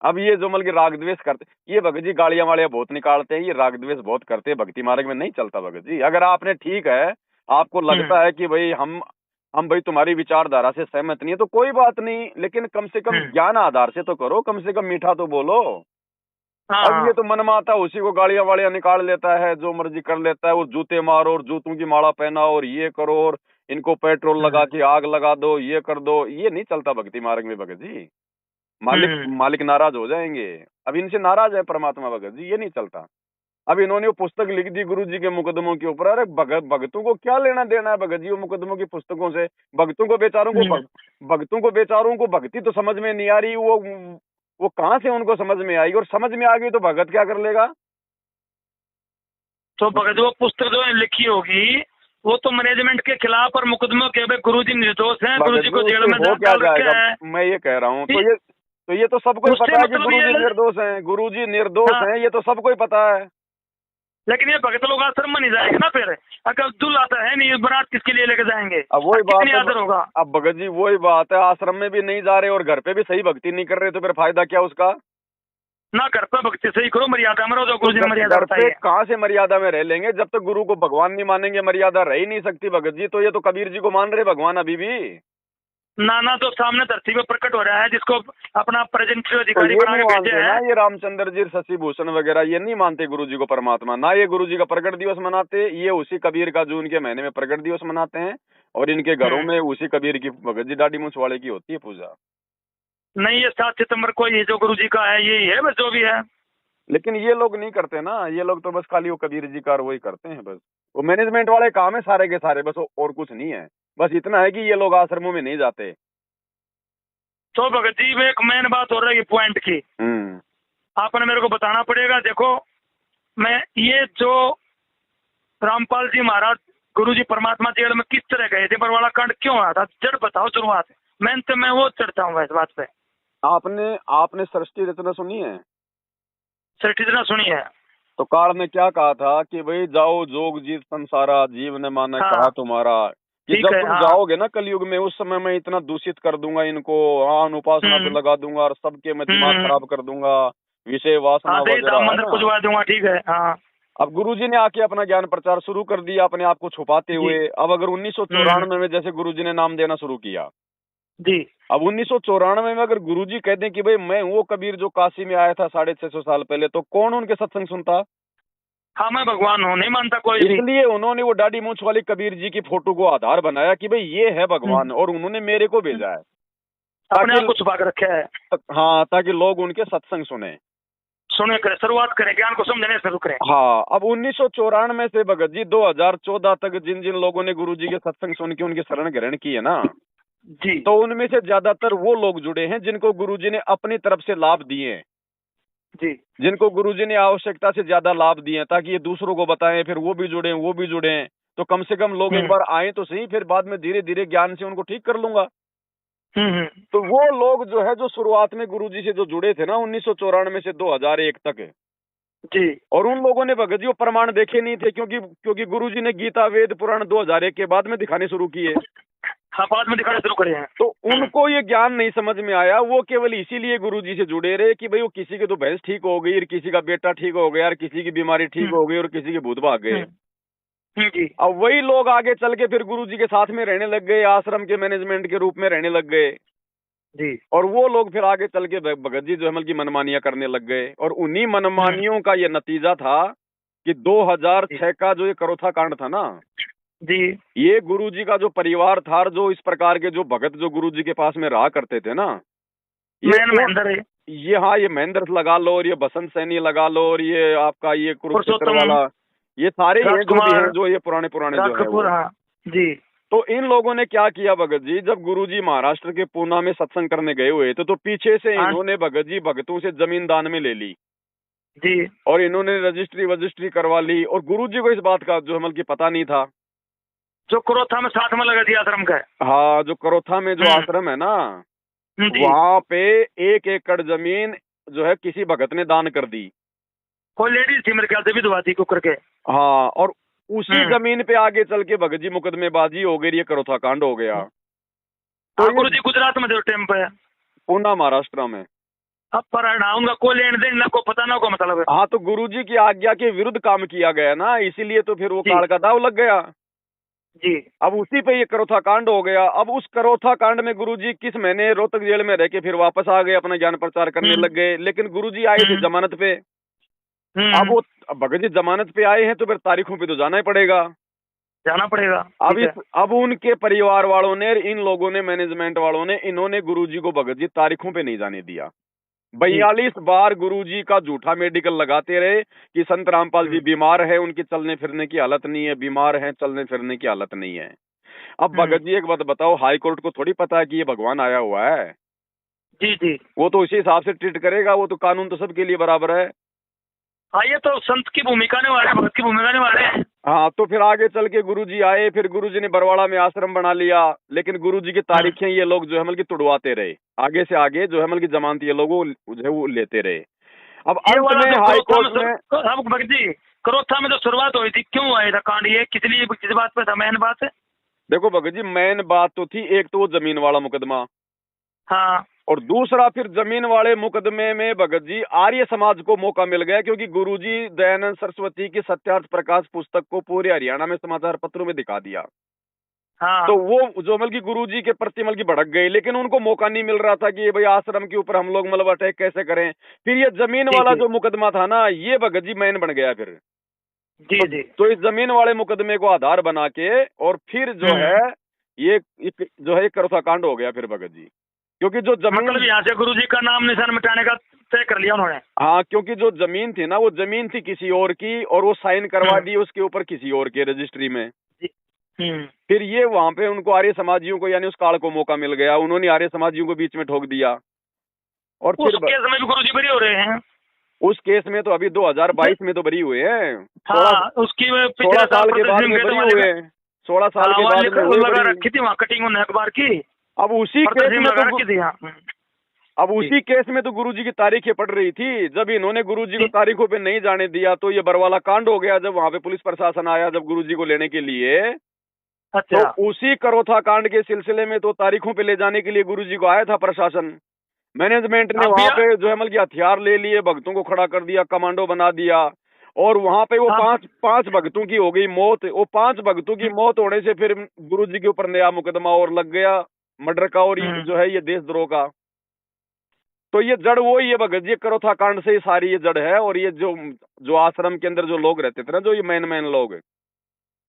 अब ये जो मतलब कि राग द्वेष करते, ये भगत जी गालियां वालियां बहुत निकालते हैं, ये राग द्वेष बहुत करते हैं, भक्ति मार्ग में नहीं चलता भगत जी। अगर आपने ठीक है, आपको लगता है कि भाई हम भाई तुम्हारी विचारधारा से सहमत नहीं है तो कोई बात नहीं, लेकिन कम से कम ज्ञान आधार से तो करो, कम से कम मीठा तो बोलो। हाँ अब हाँ। ये तो मनमाता उसी को गालियां वालियां निकाल लेता है, जो मर्जी कर लेता है, और जूते मारो और जूतों की माला पहनाओ और ये करो और इनको पेट्रोल लगा के आग लगा दो, ये कर दो। ये नहीं चलता भक्ति मार्ग में भगत जी। मालिक नाराज हो जाएंगे। अब इनसे नाराज है परमात्मा भगत जी, ये नहीं चलता। अब इन्होंने वो पुस्तक लिख दी गुरु जी के मुकदमों के ऊपर। अरे भगतों को क्या लेना देना है भगत जी वो मुकदमों की पुस्तकों से? भक्तों को बेचारों को भक्ति तो समझ में नहीं आ रही, वो कहाँ से उनको समझ में आएगी? और समझ में आ गई तो भगत क्या कर लेगा? तो भगत वो पुस्तक जो लिखी होगी वो तो मैनेजमेंट के खिलाफ और मुकदमों के गुरु जी निर्दोष हैं, गुरु जी को जेल में डाल रखा है। मैं ये कह रहा हूँ, तो ये तो सबको ही पता है कि गुरु जी निर्दोष हैं, गुरु जी निर्दोष हैं, ये तो सबको ही पता है। लेकिन ये भगत लोग आश्रम में नहीं जाएंगे ना फिर। अगर दूल्हा आता है नहीं, बारात किसके लिए लेके जाएंगे? अब वही बात है, आदर होगा। अब भगत जी वही बात है, आश्रम में भी नहीं जा रहे और घर पे भी सही भक्ति नहीं कर रहे, तो फिर फायदा क्या उसका? ना घर पे भक्ति सही करो, मर्यादा में रहो, जो गुरु जी मर्यादा बताइए। कहाँ से मर्यादा में रह लेंगे? जब तक गुरु को भगवान नहीं मानेंगे मर्यादा रह ही नहीं सकती भगत जी। तो ये तो कबीर जी को मान रहे भगवान अभी भी। नाना तो सामने धरती पे प्रकट हो रहा है, जिसको अपना प्रेजेंटेटिव अधिकारी बना के भेजा है। ये रामचंद्र जी, शशि भूषण वगैरह ये नहीं मानते गुरु जी को परमात्मा। ना ये गुरु जी का प्रकट दिवस मनाते, ये उसी कबीर का जून के महीने में प्रकट दिवस मनाते हैं, और इनके घरों में उसी कबीर की भगत जी दाढ़ी मूंछ वाले की होती है पूजा। नहीं, ये 7 सितंबर को ये जो गुरु जी का है यही है बस, जो भी है। लेकिन ये लोग नहीं करते ना, ये लोग तो बस खाली वो कबीर जी का वही करते हैं बस। वो मैनेजमेंट वाले काम है सारे के सारे, बस और कुछ नहीं है। बस इतना है कि ये लोग आश्रमों में नहीं जाते। तो भगत जी में एक मेन बात हो रही है पॉइंट की, आपने मेरे को बताना पड़ेगा। देखो, मैं ये जो रामपाल जी महाराज गुरु जी परमात्मा जेल में किस तरह गए थे, बरवाला कांड क्यों आया था, जड़ बताओ शुरुआत। मैं वो चढ़ता हूँ इस बात पे। आपने सृष्टि रचना सुनी है? सृष्टि रचना सुनी है। तो काल ने क्या कहा था कि भाई जाओ जोग जीत संसारा, जीव ने माना कहा तुम्हारा, कि जब तुम जाओगे ना कलयुग में, उस समय मैं इतना दूषित कर दूंगा इनको, उपासना पे लगा दूंगा और सबके मैं दिमाग खराब कर दूंगा, विषय वासना वगैरह दूंगा। ठीक है। हाँ। अब गुरुजी ने आके अपना ज्ञान प्रचार शुरू कर दिया अपने आप को छुपाते हुए। अब अगर 1994 में जैसे गुरुजी ने नाम देना शुरू किया जी, अब 1994 में अगर गुरुजी कहते हैं कि भाई मैं वो कबीर जो काशी में आया था 650 साल पहले, तो कौन उनके सत्संग सुनता? हाँ, मैं भगवान हूँ नहीं मानता कोई भी। इसलिए उन्होंने वो दाढ़ी मूंछ वाली कबीर जी की फोटो को आधार बनाया कि भाई ये है भगवान, और उन्होंने मेरे को भेजा है, अपने आप को छुपा कर रखा है। हाँ, ताकि लोग उनके सत्संग सुने करें, शुरुआत करें, ज्ञान को समझने शुरू करें। हाँ। अब 1994 से भगत जी 2014 तक जिन जिन लोगों ने गुरुजी के सत्संग सुन के उनकी शरण ग्रहण की है ना जी, तो उनमें से ज्यादातर वो लोग जुड़े हैं जिनको गुरुजी ने अपनी तरफ से लाभ दिए हैं जी, जिनको गुरुजी ने आवश्यकता से ज्यादा लाभ दिए हैं, ताकि ये दूसरों को बताएं, फिर वो भी जुड़े। तो कम से कम लोग एक बार आए तो सही, फिर बाद में धीरे धीरे ज्ञान से उनको ठीक कर लूंगा। तो वो लोग जो है जो शुरुआत में गुरुजी से जो जुड़े थे ना 1994 से 2001 तक जी, और उन लोगों ने भगत जी वो प्रमाण देखे नहीं थे, क्योंकि गुरुजी ने गीता वेद पुराण 2001 के बाद में दिखाने शुरू किए। हाँ, बाद में दिखाने शुरू करे हैं। तो उनको ये ज्ञान नहीं समझ में आया, वो केवल इसीलिए गुरुजी से जुड़े रहे कि भाई वो किसी की तो भैंस ठीक हो गई और किसी का बेटा ठीक हो गया और किसी की बीमारी ठीक हो गई और किसी के भूत भाग गए। अब वही लोग आगे चल के फिर गुरुजी के साथ में रहने लग गए, आश्रम के मैनेजमेंट के रूप में रहने लग गए जी, और वो लोग फिर आगे चल के भगत जी जो है की मनमानियां करने लग गए। और उन्हीं मनमानियों का ये नतीजा था कि 2006 का जो ये करोथा कांड था ना जी, ये गुरुजी का जो परिवार था, जो इस प्रकार के जो भगत जो गुरुजी के पास में रहा करते थे ना, ये हाँ, ये महेंद्र लगा लो और ये बसंत सैनी लगा लो और ये आपका ये कुरुक्षेत्र वाला, ये सारे हैं जो भी हैं जो ये पुराने जो है वो। जी। तो इन लोगों ने क्या किया भगत जी, जब गुरुजी महाराष्ट्र के पूना में सत्संग करने गए हुए थे तो पीछे से इन्होंने भगत जी भक्तों से जमीन दान में ले ली जी, और इन्होंने रजिस्ट्री करवा ली। और गुरुजी को इस बात का जो है कि पता नहीं था, जो करोथा में साथ में लगा दिया आश्रम का। हाँ, जो करोथा में जो आश्रम है ना वहाँ पे 1 एकड़ जमीन जो है किसी भगत ने दान कर दी। कोई लेडीज थी मेरे ख्याल से, विधवा थी कुकर के। हाँ, और उसी जमीन पे आगे चल के भगत जी मुकदमेबाजी हो गई, ये करोथा कांड हो गया। तो गुरु जी गुजरात में जो टाइम पे पूना महाराष्ट्र में। अब पर ना उनका कोई लेन देन ना, कोई पता ना, को मतलब है। हाँ, तो गुरुजी की आज्ञा के विरुद्ध काम किया गया ना, इसीलिए तो फिर वो जी काल का दाव लग गया। जी। अब उसी पे ये करोथा कांड हो गया। अब उस करोथा कांड में गुरुजी किस महीने रोहतक जेल में रह के फिर वापस आ गए, अपना ज्ञान प्रचार करने हम्म लग गए। लेकिन गुरुजी आए थे हम्म जमानत पे। अब हम्म। वो भगत जी जमानत पे आए हैं तो फिर तारीखों पे तो जाना ही पड़ेगा। जाना पड़ेगा, अब ठीक है। अब उनके परिवार वालों ने, इन लोगों ने, मैनेजमेंट वालों ने, इन्होंने गुरुजी को भगत जी तारीखों पे नहीं जाने दिया। जी। 42 बार गुरुजी का झूठा मेडिकल लगाते रहे कि संत रामपाल जी हम्म बीमार है, उनकी चलने फिरने की हालत नहीं है, बीमार है, चलने फिरने की हालत नहीं है। अब हम्म। भगत जी एक बात बताओ, हाई कोर्ट को थोड़ी पता है कि ये भगवान आया हुआ है। जी जी। वो तो उसी हिसाब से ट्रीट करेगा, वो तो कानून तो सबके लिए बराबर है। हाँ, ये तो संत की भूमिका निभा रहे हैं, भक्त की भूमिका निभा रहे हैं। हाँ, तो फिर आगे चल के गुरुजी आए, फिर गुरुजी ने बरवाड़ा में आश्रम बना लिया। लेकिन गुरुजी की तारीखें ये लोग जो है मतलब की तुड़वाते रहे, आगे से आगे जो है मतलब की जमानत ये लोग जो है वो लेते रहे। अब ये अंत वाला में जो हाई करोथा कोर्ट में, हम भगत जी, करोथा में जो शुरुआत हुई थी, क्यों आया था कांड ये, किस बात पे था, मेन बात है? देखो भगत जी, मेन बात तो थी एक तो वो जमीन वाला मुकदमा, हाँ और दूसरा फिर जमीन वाले मुकदमे में भगत जी आर्य समाज को मौका मिल गया, क्योंकि गुरुजी दयानंद सरस्वती की सत्यार्थ प्रकाश पुस्तक को पूरे हरियाणा में समाचार पत्रों में दिखा दिया। हाँ। तो वो जो मतलब की गुरुजी के प्रति मतलब की भड़क गए, लेकिन उनको मौका नहीं मिल रहा था कि ये भाई आश्रम के ऊपर हम लोग मतलब अटैक कैसे करें। फिर ये जमीन जी वाला जी जो मुकदमा था ना, ये भगत जी मैन बन गया फिर। जी तो, जी। तो इस जमीन वाले मुकदमे को आधार बना के और फिर जो है ये जो है करोथा कांड हो गया फिर भगत जी, क्योंकि जो जमीन, मतलब यहाँ से गुरु जी का नाम निशान मिटाने का तय कर लिया उन्होंने। हाँ, क्योंकि जो जमीन थी ना, वो जमीन थी किसी और की, और वो साइन करवा दी उसके ऊपर किसी और के रजिस्ट्री में। जी। फिर ये वहां पे उनको आर्य समाजियों को यानी उस काल को मौका मिल गया, उन्होंने आर्य समाजियों को बीच में ठोक दिया। और उस फिर केस में भी गुरु जी बरी हो रहे हैं। उस केस में तो अभी 2022 में तो बरी हुए हैं। हाँ, उसकी 16 पिछले साल साल के बाद प्रदर्शन में गेट बरी वाले हुए में, हैं, 16 साल के हाँ, बाद में हुए लगा बरी। रखी थी वहाँ कटिंग उन्होंने अखबार की, अब उसी केस प्रदर्शन में लगा तो रखी थी। हाँ अब उसी केस में तो गुरुजी की तारीखें पड़ रही थी। जब इन्होंने गुरुजी को जी। तारीखों पे नहीं जाने दिया तो ये बरवाला कांड हो गया। जब वहां पे पुलिस प्रशासन आया जब गुरुजी को लेने के लिए, तो अच्छा। उसी करोथा कांड के सिलसिले में तो तारीखों पे ले जाने के लिए गुरुजी को आया था प्रशासन। मैनेजमेंट ने अब वहां भैया, पे जो है मतलब कि हथियार ले लिए, भक्तों को खड़ा कर दिया, कमांडो बना दिया, और वहां पे वो आप पांच भक्तों की हो गई मौत। वो 5 भक्तों की मौत होने से फिर गुरुजी के ऊपर नया मुकदमा और लग गया, मर्डर का, और ये जो है ये देशद्रोह का। तो ये जड़ वो ही है भगत जी, करोथा कांड से ही सारी ये जड़ है। और ये जो जो आश्रम के अंदर जो लोग रहते थे ना, जो ये मैन लोग,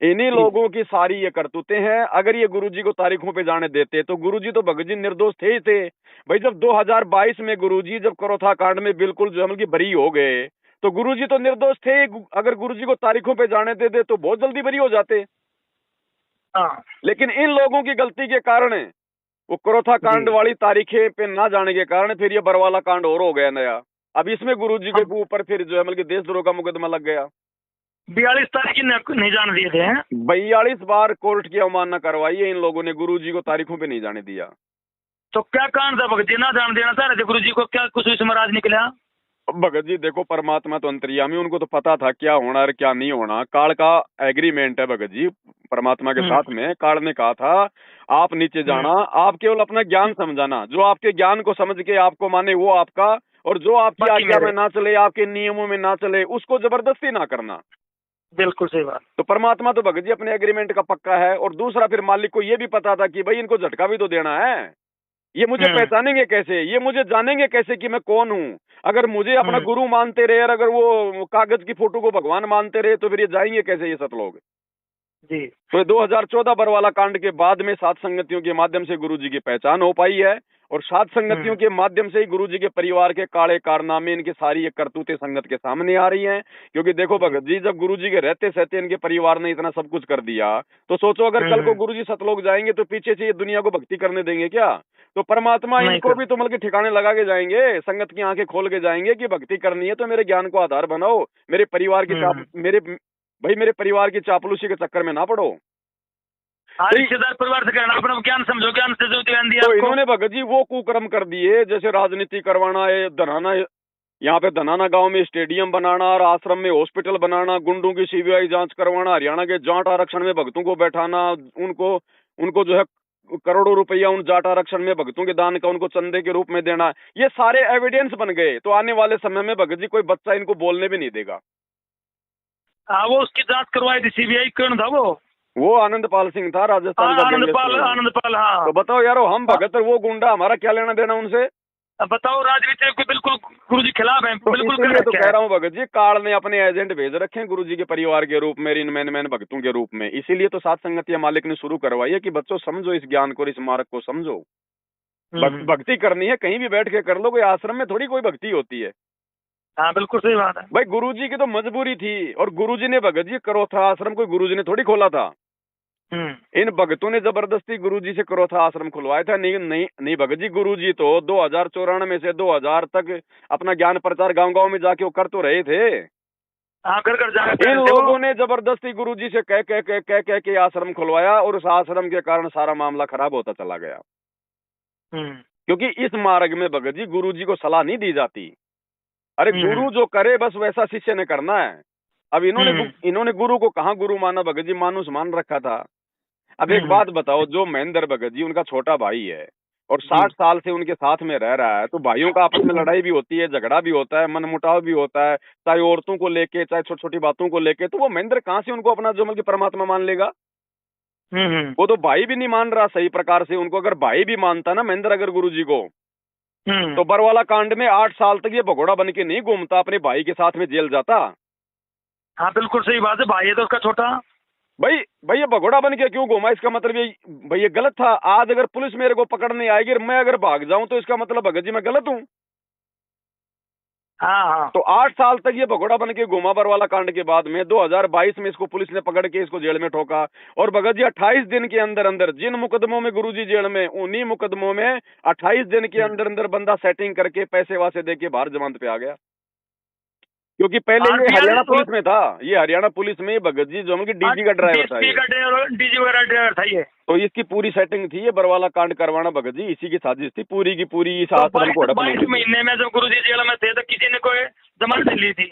इन्हीं जी। लोगों की सारी ये करतूतें हैं। अगर ये गुरुजी को तारीखों पे जाने देते तो गुरुजी तो भगत जी निर्दोष थे ही थे भाई। जब 2022 में गुरुजी जब करोथा कांड में बिल्कुल जो है मतलब कि बरी हो गए, तो गुरुजी तो निर्दोष थे। अगर गुरुजी को तारीखों पे जाने देते तो बहुत जल्दी बरी हो जाते। हाँ लेकिन इन लोगों की गलती के कारण, वो करोथा कांड जी। वाली तारीखें पे ना जाने के कारण फिर ये बरवाला कांड और हो गया नया। अब इसमें गुरुजी के हम ऊपर फिर जो है मतलब कि देशद्रोह का मुकदमा लग गया। 42 तारीख की नहीं जाने दिए थे हैं? 42 बार कोर्ट की अवमानना करवाई है इन लोगों ने, गुरुजी को तारीखों पे नहीं जाने दिया। तो क्या कारण था भगत जी, ना जान देना चाह रहे थे गुरु जी को, क्या कुछ इसमें राज निकला? अब भगत जी देखो, परमात्मा तो अंतर्यामी, उनको तो पता था क्या होना और क्या नहीं होना। काल का एग्रीमेंट है भगत जी परमात्मा के साथ में। काल ने कहा था आप नीचे जाना, आप केवल अपना ज्ञान समझाना, जो आपके ज्ञान को समझ के आपको माने वो आपका, और जो आपकी बाकी आज्ञा मेरे। में ना चले, आपके नियमों में ना चले, उसको जबरदस्ती ना करना। बिल्कुल सही बात। तो परमात्मा तो भगत जी अपने एग्रीमेंट का पक्का है। और दूसरा फिर मालिक को ये भी पता था कि भाई इनको झटका भी तो देना है। ये मुझे पहचानेंगे कैसे, ये मुझे जानेंगे कैसे कि मैं कौन हूँ। अगर मुझे अपना गुरु मानते रहे और अगर वो कागज की फोटो को भगवान मानते रहे तो फिर ये जाएंगे कैसे ये सब लोग। जी। तो 2014 बरवाला कांड के बाद में 7 संगतियों के माध्यम से गुरुजी की पहचान हो पाई है। और 7 संगतियों के माध्यम से ही गुरुजी के परिवार के काले कारनामे, इनके सारी ये करतूतें संगत के सामने आ रही हैं। क्योंकि देखो भगत जी, जब गुरुजी के रहते सहते इनके परिवार ने इतना सब कुछ कर दिया, तो सोचो अगर कल को गुरुजी सतलोक जाएंगे तो पीछे से ये दुनिया को भक्ति करने देंगे क्या? तो परमात्मा नहीं इनको कर। भी तो मतलब कि ठिकाने लगा के जाएंगे, संगत की आंखें खोल के जाएंगे कि भक्ति करनी है तो मेरे ज्ञान को आधार बनाओ, मेरे परिवार की मेरे परिवार की चापलूसी के चक्कर में ना पड़ो। रिश्तेदार परिवार से कहना अपना ज्ञान समझो, ज्ञान से जो ज्ञान दिया तो आपको। इन्होंने भगत जी वो कुकर्म कर दिए, जैसे राजनीति करवाना है, धनाना, यहाँ पे धनाना गांव में स्टेडियम बनाना और आश्रम में हॉस्पिटल बनाना, गुंडों की सीबीआई जांच करवाना, हरियाणा के जाट आरक्षण में भक्तों को बैठाना, उनको जो है करोड़ों रुपया उन जाट आरक्षण में भगतों के दान का उनको चंदे के रूप में देना, ये सारे एविडेंस बन गए। तो आने वाले समय में भगत जी कोई बच्चा इनको बोलने भी नहीं देगा। हाँ, वो उसकी जांच करवाई थी सीबीआई, कौन था वो आनंदपाल सिंह था, राजस्थान का। आनंदपाल, हाँ। तो बताओ यारो, हम भगत वो गुंडा, हमारा क्या लेना देना उनसे? अब बताओ, राजनीति को बिल्कुल गुरुजी खिलाफ है, तो बिल्कुल। इसलिए तो कह रहा हूँ भगत जी, काल ने अपने एजेंट भेज रखे हैं गुरुजी के परिवार के रूप में, इन मैन भक्तों के रूप में। इसीलिए तो सात संगतिया मालिक ने शुरू करवाई है कि बच्चों समझो इस ज्ञान को, इस मार्ग को समझो। भक्ति करनी है कहीं भी बैठ के कर लो, कोई आश्रम में थोड़ी कोई भक्ति होती है। हाँ, बिल्कुल सही बात है भाई, गुरुजी की तो मजबूरी थी, और गुरुजी ने भगत जी करोथा आश्रम कोई गुरुजी ने थोड़ी खोला था। इन भगतों ने जबरदस्ती गुरुजी से करोथा आश्रम खुलवाया था। नहीं भगत जी, गुरुजी तो 2094 से 2000 तक अपना ज्ञान प्रचार गांव गांव में जाके वो कर तो रहे थे। हाँ, कर इन लोगों ने जबरदस्ती गुरुजी से कह के आश्रम खुलवाया, और उस आश्रम के कारण सारा मामला खराब होता चला गया। क्योंकि इस मार्ग में भगत जी गुरुजी को सलाह नहीं दी जाती। अरे गुरु जो करे बस वैसा शिष्य ने करना है। अब इन्होंने गुरु को कहाँ गुरु माना भगत जी, मानुस मान रखा था। अब एक बात बताओ, जो महेंद्र भगत जी उनका छोटा भाई है और 60 साल से उनके साथ में रह रहा है, तो भाइयों का आपस में लड़ाई भी होती है, झगड़ा भी होता है, मनमुटाव भी होता है, चाहे औरतों को लेके, चाहे छोटी छोटी बातों को लेके। तो वो महेंद्र कहाँ से उनको अपना जो मतलब परमात्मा मान लेगा? वो तो भाई भी नहीं मान रहा सही प्रकार से उनको। अगर भाई भी मानता ना महेंद्र अगर गुरुजी को, तो बरवाला कांड में 8 साल तक ये भगोड़ा बन के नहीं घूमता, अपने भाई के साथ में जेल जाता। हाँ, बिल्कुल सही बात है, भाई है तो उसका छोटा। भाई ये भगोड़ा बन के क्यों घूमा? इसका मतलब ये भाई ये गलत था। आज अगर पुलिस मेरे को पकड़ने आएगी, मैं अगर भाग जाऊं, तो इसका मतलब भगत जी मैं गलत हूं। हाँ। तो 8 साल तक ये भगोड़ा बन के घूमा बरवाला कांड के बाद में 2022 में इसको पुलिस ने पकड़ के इसको जेल में ठोका। और भगत जी 28 दिन के अंदर अंदर, जिन मुकदमों में गुरुजी जेल में, उन्हीं मुकदमों में 28 दिन के अंदर अंदर बंदा सेटिंग करके पैसे वासे दे के बाहर जमानत पे आ गया। क्योंकि पहले ये हरियाणा पुलिस में था, ये हरियाणा पुलिस में भगत जी जो कि डीजी का ड्राइवर था, डीजी वगैरह ड्राइवर था ये। तो इसकी पूरी सेटिंग थी ये बरवाला कांड करवाना भगत जी, इसी की साजिश थी पूरी की पूरी। इस आश्रम को 22 महीने में जब गुरुजी जेल में थे तो किसी ने कोई जमानत नहीं ली थी।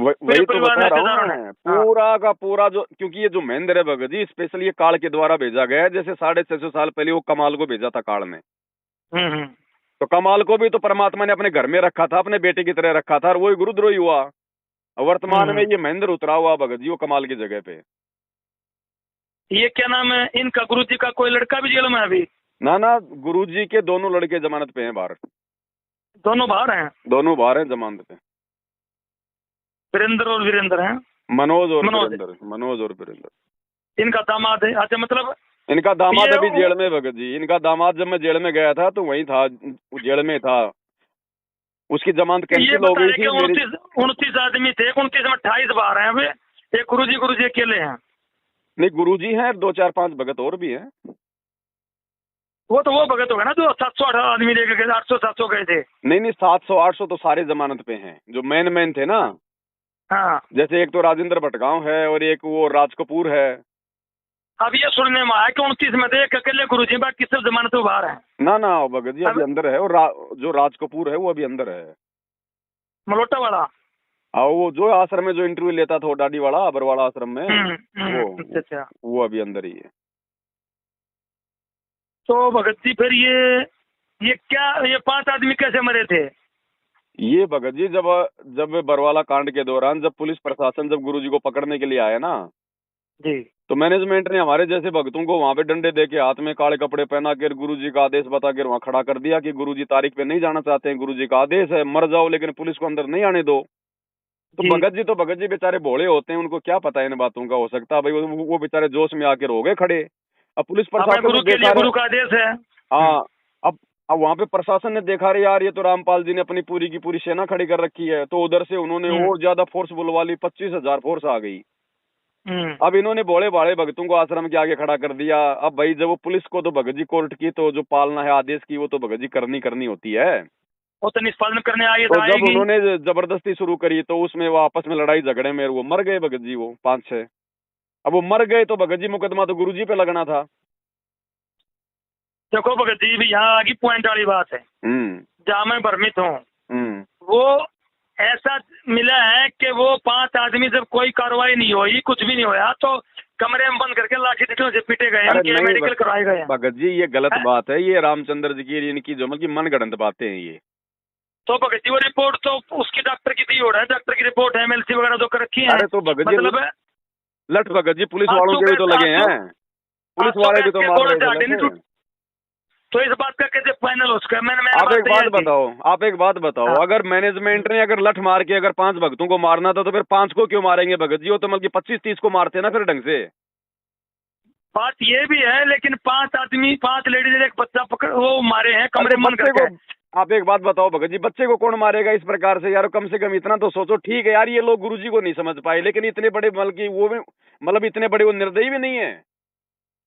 वही तो बता रहा हूँ मैं, पूरा का पूरा जो, क्योंकि ये जो महेंद्र है भगत जी स्पेशली ये काल के द्वारा भेजा गया है। जैसे 650 साल पहले वो कमाल को भेजा था काल ने, तो कमाल को भी तो परमात्मा ने अपने घर में रखा था, अपने बेटे की तरह रखा था, और वही गुरुद्रोही हुआ। वर्तमान में ये महेंद्र उतरा हुआ भगत जी वो कमाल की जगह पे। ये क्या नाम है इनका, गुरुजी का कोई लड़का भी जेल में है अभी? ना, गुरुजी के दोनों लड़के जमानत पे हैं बाहर। दोनों बाहर हैं? दोनों बाहर हैं जमानत पे। वीरेंद्र और वीरेंद्र हैं? मनोज और वीरेंद्र। इनका दामाद है? अच्छा, मतलब इनका दामाद अभी जेल में भगत जी। इनका दामाद जब मैं जेल में गया था तो वहीं था, जेल में था, उसकी जमानत कैंसिल हो गई थी। 29 आदमी थे, 29 में 28 बाहर हैं अभी। एक गुरुजी अकेले हैं? नहीं, गुरुजी हैं, 2 4 5 भगत और भी हैं। वो भगत होगा ना जो 700-800 आदमी लेके गए, 800-700 गए थे। नहीं 700-800 तो सारे जमानत पे हैं जो मेन थे ना। हाँ, जैसे एक तो राजेंद्र भटगांव है और एक वो राज कपूर है। अब ये सुनने में आया कि 29 में थे, एक अकेले गुरुजी, बाकी सब जमानत पे बाहर है। ना भगत जी अभी अंदर है, और जो राज कपूर है वो अभी अंदर है, मलोटा वाला। हाँ, वो जो आश्रम में जो इंटरव्यू लेता था, डाडी वाला बरवाड़ा आश्रम में, वो अभी अंदर ही है। तो भगत जी फिर ये क्या, ये 5 आदमी कैसे मरे थे? ये भगत जी जब बरवाला कांड के दौरान जब पुलिस प्रशासन जब गुरुजी को पकड़ने के लिए आया ना जी, तो मैनेजमेंट ने हमारे जैसे भक्तों को वहां पे डंडे दे के, हाथ में काले कपड़े पहना कर, गुरुजी का आदेश बता कर वहां खड़ा कर दिया कि गुरुजी तारीख पे नहीं जाना चाहते हैं, गुरुजी का आदेश है, मर जाओ लेकिन पुलिस को अंदर नहीं आने दो। तो भगत जी बेचारे भोले होते हैं, उनको क्या पता इन बातों का। हो सकता है भाई वो बेचारे जोश में आकर हो गए खड़े। अब पुलिस प्रशासन गुरु का आदेश है। हाँ, अब वहाँ पे प्रशासन ने देखा रहे यार ये तो रामपाल जी ने अपनी पूरी की पूरी सेना खड़ी कर रखी है, तो उधर से उन्होंने और ज्यादा फोर्स बुलवा ली, 25,000 फोर्स आ गई। अब इन्होंने बड़े बड़े भगतों को आश्रम के आगे खड़ा कर दिया। अब भाई जब वो पुलिस को तो भगत जी कोर्ट की तो जो पालना है आदेश की, वो तो भगत जी करनी होती है, वो तो निष्पादन करने आई। तो जब उन्होंने जबरदस्ती शुरू करी तो उसमें वो आपस में लड़ाई झगड़े में वो मर गए भगत जी, वो 5-6। अब वो मर गए तो भगत जी मुकदमा तो गुरुजी पे लगना था। देखो भगत जी भी यहाँ आगे पॉइंट वाली बात है जहाँ मैं भ्रमित हूँ। वो ऐसा मिला है कि वो 5 आदमी जब कोई कार्रवाई नहीं हुई, कुछ भी नहीं हुआ, तो कमरे में बंद करके लाठी डंडों से पीटे गए हैं, अरे उनके नहीं मेडिकल करवाए गए हैं। भगत जी ये गलत है? बात है, ये रामचंद्र जी की इनकी जो मतलब मनगढ़ंत बातें हैं ये। तो भगत जी वो रिपोर्ट तो उसकी डॉक्टर की दी हो रहा है, डॉक्टर की रिपोर्ट है, MLC वगैरह तो कर रखी है। अरे तो भगत जी मतलब लठ भगत जी पुलिस आप वालों तो के भी तो कहते- लगे आप तो- हैं, पुलिस आप तो वाले भी कहते तो हैं मार गोले रहे से हड्डी नहीं थे। टूट- तो इस बात का कैसे फाइनल हो चुका है? मैंने आप एक बात बताई थी। बताओ, आप एक बात बताओ, हाँ। अगर मैनेजमेंट ने अगर लठ मार के अगर 5 भक्तों को मारना था तो फिर 5 को क्यों मारेंगे भगत जी? वो तो मतलब 25-30 को मारते ना फिर ढंग से। बात ये भी है, लेकिन 5 आदमी, 5 लेडीज, एक बच्चा पकड़ वो मारे हैं कमरे में बंद बच्चे करके। को आप एक बात बताओ भगत जी, बच्चे को कौन मारेगा इस प्रकार से यार? कम से कम इतना तो सोचो। ठीक है यार, ये लोग गुरुजी को नहीं समझ पाए, लेकिन इतने बड़े मतलब की वो भी मतलब इतने बड़े वो निर्दयी भी नहीं है।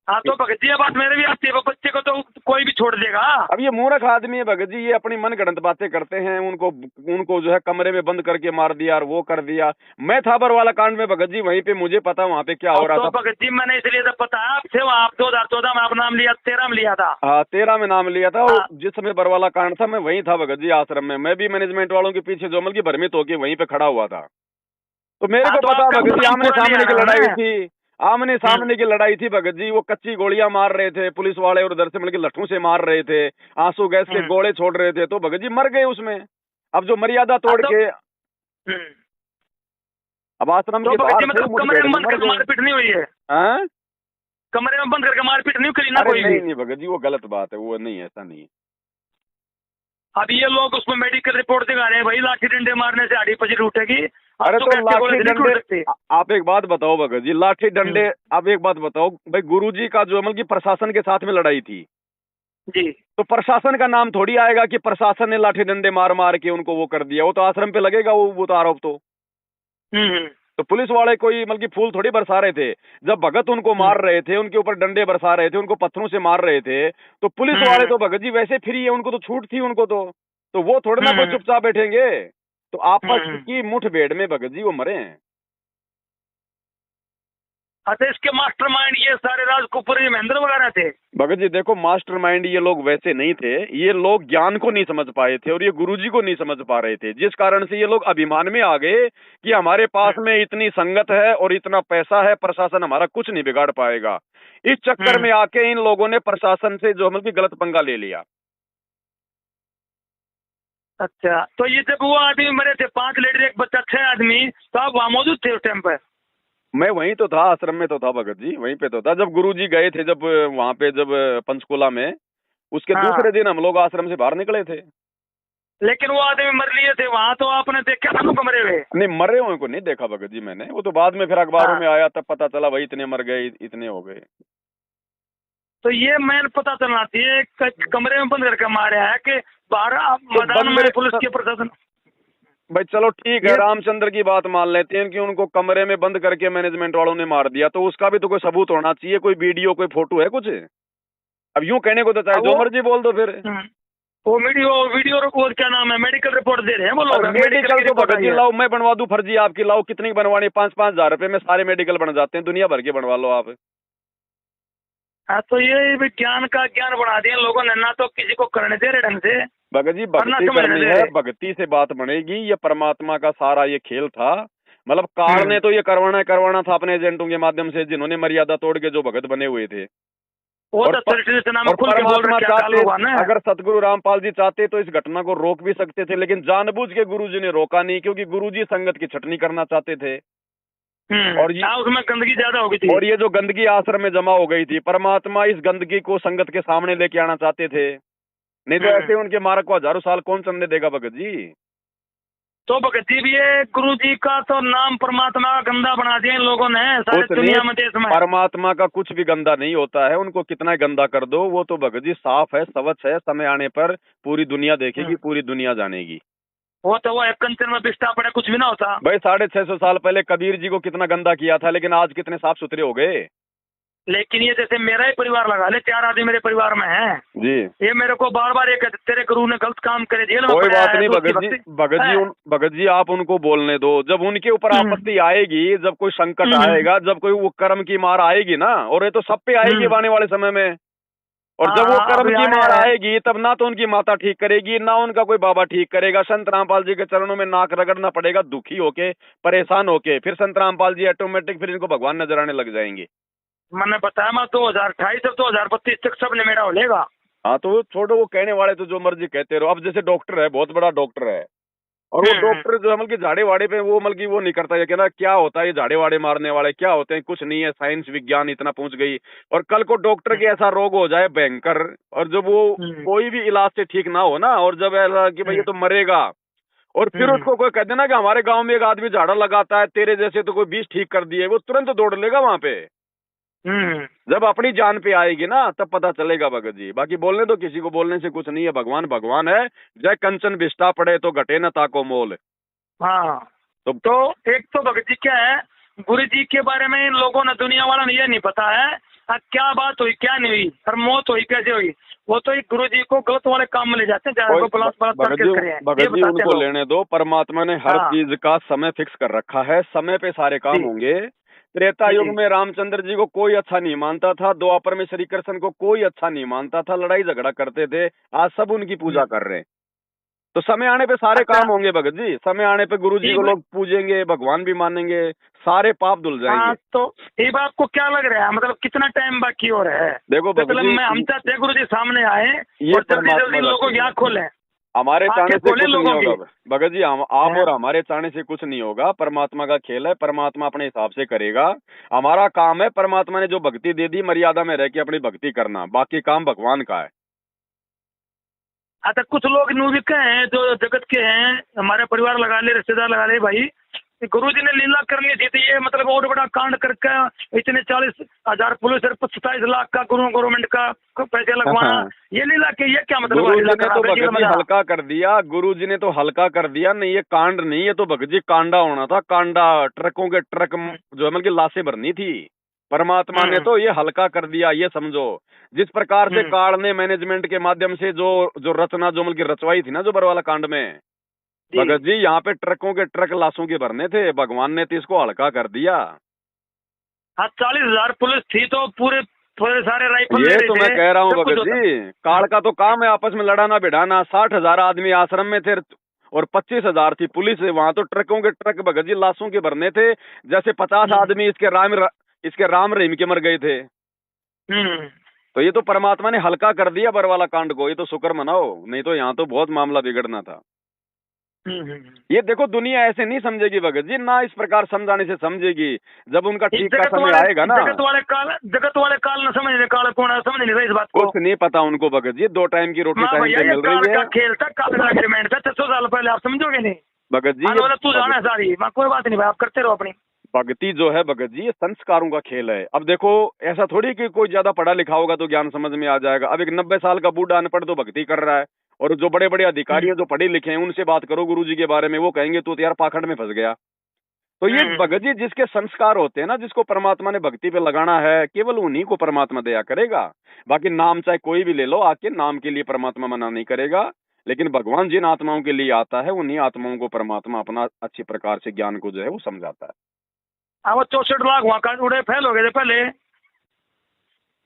हाँ तो भगत जी ये बात मेरे भी आती है, वो बच्चे को तो कोई भी छोड़ देगा। अब ये मूर्ख आदमी है भगत जी, ये अपनी मनगढ़ंत बातें करते हैं। उनको उनको जो है कमरे में बंद करके मार दिया और वो कर दिया। मैं था बरवाला कांड में भगत जी, वहीं पे मुझे पता वहाँ पे क्या हो रहा तो था। भगत जी मैंने इसलिए तो पता है आपसे, वहाँ आप 2014 में आप नाम लिया, 13 में लिया था। हाँ 13 में नाम लिया था। हाँ। जिस समय बरवाला कांड था मैं वहीं था भगत जी आश्रम में। मैं भी मैनेजमेंट वालों के पीछे जो मतलब की भ्रमित होके वहीं पे खड़ा हुआ था। तो मेरे हाँ, को तो पता आपका भगत जी, नाम आमने पूरा सामने लिया की ना लड़ाई मैंने। थी, आमने सामने की लड़ाई थी भगत जी। वो कच्ची गोलियां मार रहे थे पुलिस वाले और उधर से मतलब लट्ठों से मार रहे थे, आंसू गैस के गोले छोड़ रहे थे। तो भगत जी मर गए उसमें। अब जो मर्यादा तोड़ तो- के हम्म। अब आश्रम तो के भगत बाहर जी थे, मतलब कमरे मुठभेड़ में में बंद मर करके गए। मारपीट नहीं हुई है? हैं? कमरे में बंद करके मारपीट नहीं करी ना अरे कोई भी? नहीं भगत जी, वो गलत बात है, वो नहीं, ऐसा नहीं है। अब ये लोग उसमें मेडिकल रिपोर्ट दिखा रहे हैं, भाई लाठी डंडे मारने से हड्डी पसली उठेगी। अब अरे तो तो गैस के गोले लाठी से नहीं टूट डंडे, सकती। आप एक बात बताओ भगत जी, लाठी डंडे, आप एक बात बताओ भाई, गुरुजी का जो मतलब की प्रशासन के साथ में लड़ाई थी, जी। तो प्रशासन का नाम थोड़ी आएगा कि प्रशासन ने लाठी डंडे मार मार के उनको वो कर दिया। वो तो आश्रम पे लगेगा वो तो आरोप तो। हम्म। तो पुलिस वाले कोई मतलब की फूल थोड़ी बरसा रहे थे। जब भगत उनको मार रहे थे, उनके ऊपर डंडे बरसा रहे थे, उनको पत्थरों से मार रहे थे, तो पुलिस वाले तो भगत जी वैसे फ्री है, उनको तो छूट थी उनको तो वो थोड़ी ना कोई चुपचाप बैठेंगे। तो आपस की मुठभेड़ में भगत जी वो मरे हैं। अच्छा, इसके मास्टरमाइंड ये सारे राजकुपर महेंद्र वगैरह थे? भगत जी देखो, मास्टरमाइंड ये लोग वैसे नहीं थे। ये लोग ज्ञान को नहीं समझ पाए थे और ये गुरुजी को नहीं समझ पा रहे थे, जिस कारण से ये लोग अभिमान में आ गए कि हमारे पास में इतनी संगत है और इतना पैसा है, प्रशासन हमारा कुछ नहीं बिगाड़ पाएगा। इस चक्कर में आके इन लोगों ने प्रशासन से जो मतलब की गलत पंगा ले लिया। अच्छा, तो ये जब वो आदमी मरे थे, 5 लेडीज एक बच्चा, 6 आदमी, तो आप वहाँ मौजूद थे उस टाइम पर? मैं वहीं तो था, आश्रम में तो था भगत जी, वहीं पे तो था जब गुरुजी गए थे, जब वहां पे जब पंचकुला में, उसके हाँ। दूसरे दिन हम लोग आश्रम से बाहर निकले थे। लेकिन वो आदमी मर लिए थे वहाँ, तो आपने देखा था उनको मरे हुए? नहीं, मरे हुए को नहीं देखा भगत जी मैंने। वो तो बाद में फिर अखबारों हाँ। में आया, तब पता चला भाई इतने मर गए, इतने हो गए। तो ये मैंने पता चलना चाहिए, कमरे में बंद करके मारे है कि बाहर मैदान में पुलिस के प्रशासन? भाई चलो ठीक है, रामचंद्र की बात मान लेते हैं कि उनको कमरे में बंद करके मैनेजमेंट वालों ने मार दिया, तो उसका भी तो कोई सबूत होना चाहिए, कोई वीडियो, कोई फोटो है कुछ? अब यूं कहने को तो चाहे जो मर्जी बोल दो फिर। वो वीडियो वो क्या नाम है, मेडिकल रिपोर्ट दे रहे हैं वो लोग। मेडिकल तो भगत जी लाओ, मैं बनवा दूं फर्जी आपकी, लाओ कितनी बनवानी, 5-5 हजार रुपए में सारे मेडिकल बन जाते हैं, दुनिया भर के बनवा लो आप। हाँ, तो ये विज्ञान का ज्ञान बढ़ा दिया लोगों ने, ना तो किसी को करने दे रहे ढंग से। भगत जी भक्ति करनी है, भक्ति से बात बनेगी। ये परमात्मा का सारा ये खेल था। मतलब काल ने तो ये करवाना था अपने एजेंटों के माध्यम से, जिन्होंने मर्यादा तोड़ के जो भगत बने हुए थे। और परमात्मा चाहते, अगर सतगुरु रामपाल जी चाहते तो इस घटना को रोक भी सकते थे, लेकिन जानबूझ के गुरुजी ने रोका नहीं, क्योंकि गुरुजी संगत की छटनी करना चाहते थे। और उसमें गंदगी ज्यादा हो गई थी, और ये जो गंदगी आश्रम में जमा हो गई थी, परमात्मा इस गंदगी को संगत के सामने लेके आना चाहते थे। नहीं तो ऐसे उनके मार्ग को हजारों साल कौन चलने देगा भगत जी? तो भगत जी भी ये गुरु जी का तो नाम परमात्मा का गंदा बना दिया इन लोगों ने सारी दुनिया में, देश में। परमात्मा का कुछ भी गंदा नहीं होता है, उनको कितना गंदा कर दो वो तो भगत जी साफ है, स्वच्छ है। समय आने पर पूरी दुनिया देखेगी, पूरी दुनिया जानेगी। वो तो वो एक कंचन में बिस्टा पड़े, कुछ भी ना होता भाई। 650 साल पहले कबीर जी को कितना गंदा किया था, लेकिन आज कितने साफ सुथरे हो गए। लेकिन ये जैसे मेरा ही परिवार लगा ले, 4 आदमी मेरे परिवार में हैं जी, ये मेरे को बार बार ये कहते तेरे गुरु ने गलत काम करे, जेल में कोई पड़ा बात है, नहीं तो भगत जी, भगत जी आप उनको बोलने दो। जब उनके ऊपर आपत्ति आएगी, जब कोई संकट आएगा, जब कोई वो कर्म की मार आएगी ना, और ये तो सब पे आएगी आने वाले समय में। और जब वो कर्म की मार आएगी, तब ना तो उनकी माता ठीक करेगी, ना उनका कोई बाबा ठीक करेगा। संत रामपाल जी के चरणों में नाक रगड़ना पड़ेगा, दुखी होके, परेशान होके। फिर संत रामपाल जी ऑटोमेटिक फिर इनको भगवान नजर आने लग जाएंगे। मैंने बताया मैं 2028 अब 2032 तक सब निमेड़ा हो लेगा। हाँ तो वो छोड़ो, वो कहने वाले तो जो मर्जी कहते रहो। अब जैसे डॉक्टर है, बहुत बड़ा डॉक्टर है, और वो हम्म। डॉक्टर जो है मतलब कि झाड़े वाड़े पे वो मतलब कि वो नहीं करता, ये कहना क्या होता है, ये झाड़े वाड़े मारने वाले क्या होते हैं, कुछ नहीं है, साइंस विज्ञान इतना पहुंच गई। और कल को डॉक्टर के ऐसा रोग हो जाए भयंकर, और जब वो हम्म। कोई भी इलाज से ठीक ना हो ना, और जब ऐसा कि भाई ये हम्म। तो मरेगा, और फिर हम्म। उसको कोई कह देना कि हमारे गांव में एक आदमी झाड़ा लगाता है तेरे जैसे, तो कोई 20 ठीक कर दिए, वो तुरंत दौड़ लेगा वहां पे। हम्म। जब अपनी जान पे आएगी ना तब पता चलेगा भगत जी। बाकी बोलने दो, किसी को बोलने से कुछ नहीं है, भगवान भगवान है। जय कंचन विष्टा पड़े तो घटे न ताको मोल। हाँ तो तो एक तो भगत जी क्या है, गुरु जी के बारे में इन लोगों ने दुनिया वाला ने ये नहीं पता है क्या बात हुई क्या नहीं हुई और मौत हुई कैसे हुई। वो तो एक गुरु जी को गलत वाले काम में ले जाते हैं, चाहे वो बलात्कार भगत जी, करे हैं, ये भगत जी बताते हैं उनको लोग। लेने दो। परमात्मा ने हर हाँ चीज का समय फिक्स कर रखा है, समय पे सारे काम जी होंगे। त्रेता युग जी। में रामचंद्र जी को कोई अच्छा नहीं मानता था, द्वापर में श्री कृष्ण को कोई अच्छा नहीं मानता था, लड़ाई झगड़ा करते थे। आज सब उनकी पूजा कर रहे हैं। तो समय आने पे सारे अच्छा काम होंगे भगत जी। समय आने पे गुरु जी को ये लोग पूजेंगे, भगवान भी मानेंगे, सारे पाप धुल हाँ जाएंगे। तो ये बात को क्या लग रहा है, मतलब कितना टाइम बाकी हो रहा है? देखो भगत मतलब जी, मैं हम चाहते हैं गुरु जी सामने आए ये और जल्दी परमात्मा जल्दी का लोगों खेल की है। आँख खोलें, हमारे चाहने आंखें से खोलें कुछ नहीं लोगों होगा की। भगत जी। हम आप हैं? और हमारे चाहने से कुछ नहीं होगा, परमात्मा का खेल है, परमात्मा अपने हिसाब से करेगा। हमारा काम है, परमात्मा ने जो भक्ति दे दी मर्यादा में रह के अपनी भक्ति करना, बाकी काम भगवान का है। अच्छा कुछ लोग न्यूज के हैं जो जगत के हैं, हमारे परिवार लगा ले, रिश्तेदार लगा ले भाई, गुरु जी ने लीला करनी थी तो ये मतलब और बड़ा कांड करके इतने 40,000 पुलिस और 27 लाख का गवर्नमेंट का पैसे लगवाना, ये लीला के ये क्या मतलब गुरु लीला जी ने करा तो बेटी का भगत जी मजा। हल्का कर दिया, गुरु जी ने तो हल्का कर दिया। नहीं ये कांड नहीं, ये तो भगत जी कांडा होना था, कांडा। ट्रकों के ट्रक जो है मतलब कि लाशें भरनी थी। परमात्मा ने हम्म। तो ये हल्का कर दिया, ये समझो। जिस प्रकार से हम्म। काल ने मैनेजमेंट के माध्यम से जो जो रचना जो मतलब की रचवाई थी ना जो बरवाला कांड में, जी भगत जी यहाँ पे ट्रकों के ट्रक लाशों के भरने थे, भगवान ने तो इसको हल्का कर दिया। हाँ 40,000 पुलिस थी तो पूरे पूरे सारे राइफल ले ये रहे तो मैं थे, कह रहा हूँ सब कुछ भगत होता। जी, काल का तो काम है आपस में लड़ाना भिड़ाना। 60,000 आदमी आश्रम में थे और 25,000 थी पुलिस। वहां तो ट्रकों के ट्रक भगत जी लाशों के भरने थे, जैसे 50 आदमी इसके राम रहीम के मर गए थे। हम्म। तो ये तो परमात्मा ने हल्का कर दिया बरवाला कांड को, ये तो शुक्र मनाओ, नहीं तो यहाँ तो बहुत मामला बिगड़ना था। हम्म। ये देखो दुनिया ऐसे नहीं समझेगी भगत जी, ना इस प्रकार समझाने से समझेगी। जब उनका इस ठीक का समय आएगा ना। जगत वाले काल न समझने, काल कौन है समझ नहीं रहे इस बात को। कुछ नहीं पता उनको भगत जी, 2 टाइम की रोटी माँ टाइम भैया पे ये मिल काल रही का है खेल था, काल का एग्रीमेंट था 600 साल पहले, आप समझोगे नहीं। भगत जी। हाँ बोला तू जाना है सारी, माँ कोई बात नहीं भाई, आप करते रहो अपनी। भक्ति जो है भगत जी, ये संस्कारों का खेल है। अब देखो ऐसा थोड़ी कि कोई ज्यादा पढ़ा लिखा होगा तो ज्ञान समझ में आ जाएगा। अब एक 90 साल का बूढ़ा अनपढ़ तो भक्ति कर रहा है, और जो बड़े बड़े अधिकारी हैं जो पढ़े लिखे हैं उनसे बात करो गुरु जी के बारे में, वो कहेंगे तू तो यार पाखंड में फंस गया। तो ये भगत जी जिसके संस्कार होते हैं ना, जिसको परमात्मा ने भक्ति पे लगाना है, केवल उन्हीं को परमात्मा दया करेगा। बाकी नाम चाहे कोई भी ले लो, आके नाम के लिए परमात्मा मना नहीं करेगा। लेकिन भगवान जिन आत्माओं के लिए आता है उन्हीं आत्माओं को परमात्मा अपना अच्छी प्रकार से ज्ञान को जो है वो समझाता है। हाँ वो 64 लाख वहाँ का उड़े फैल हो गए थे पहले।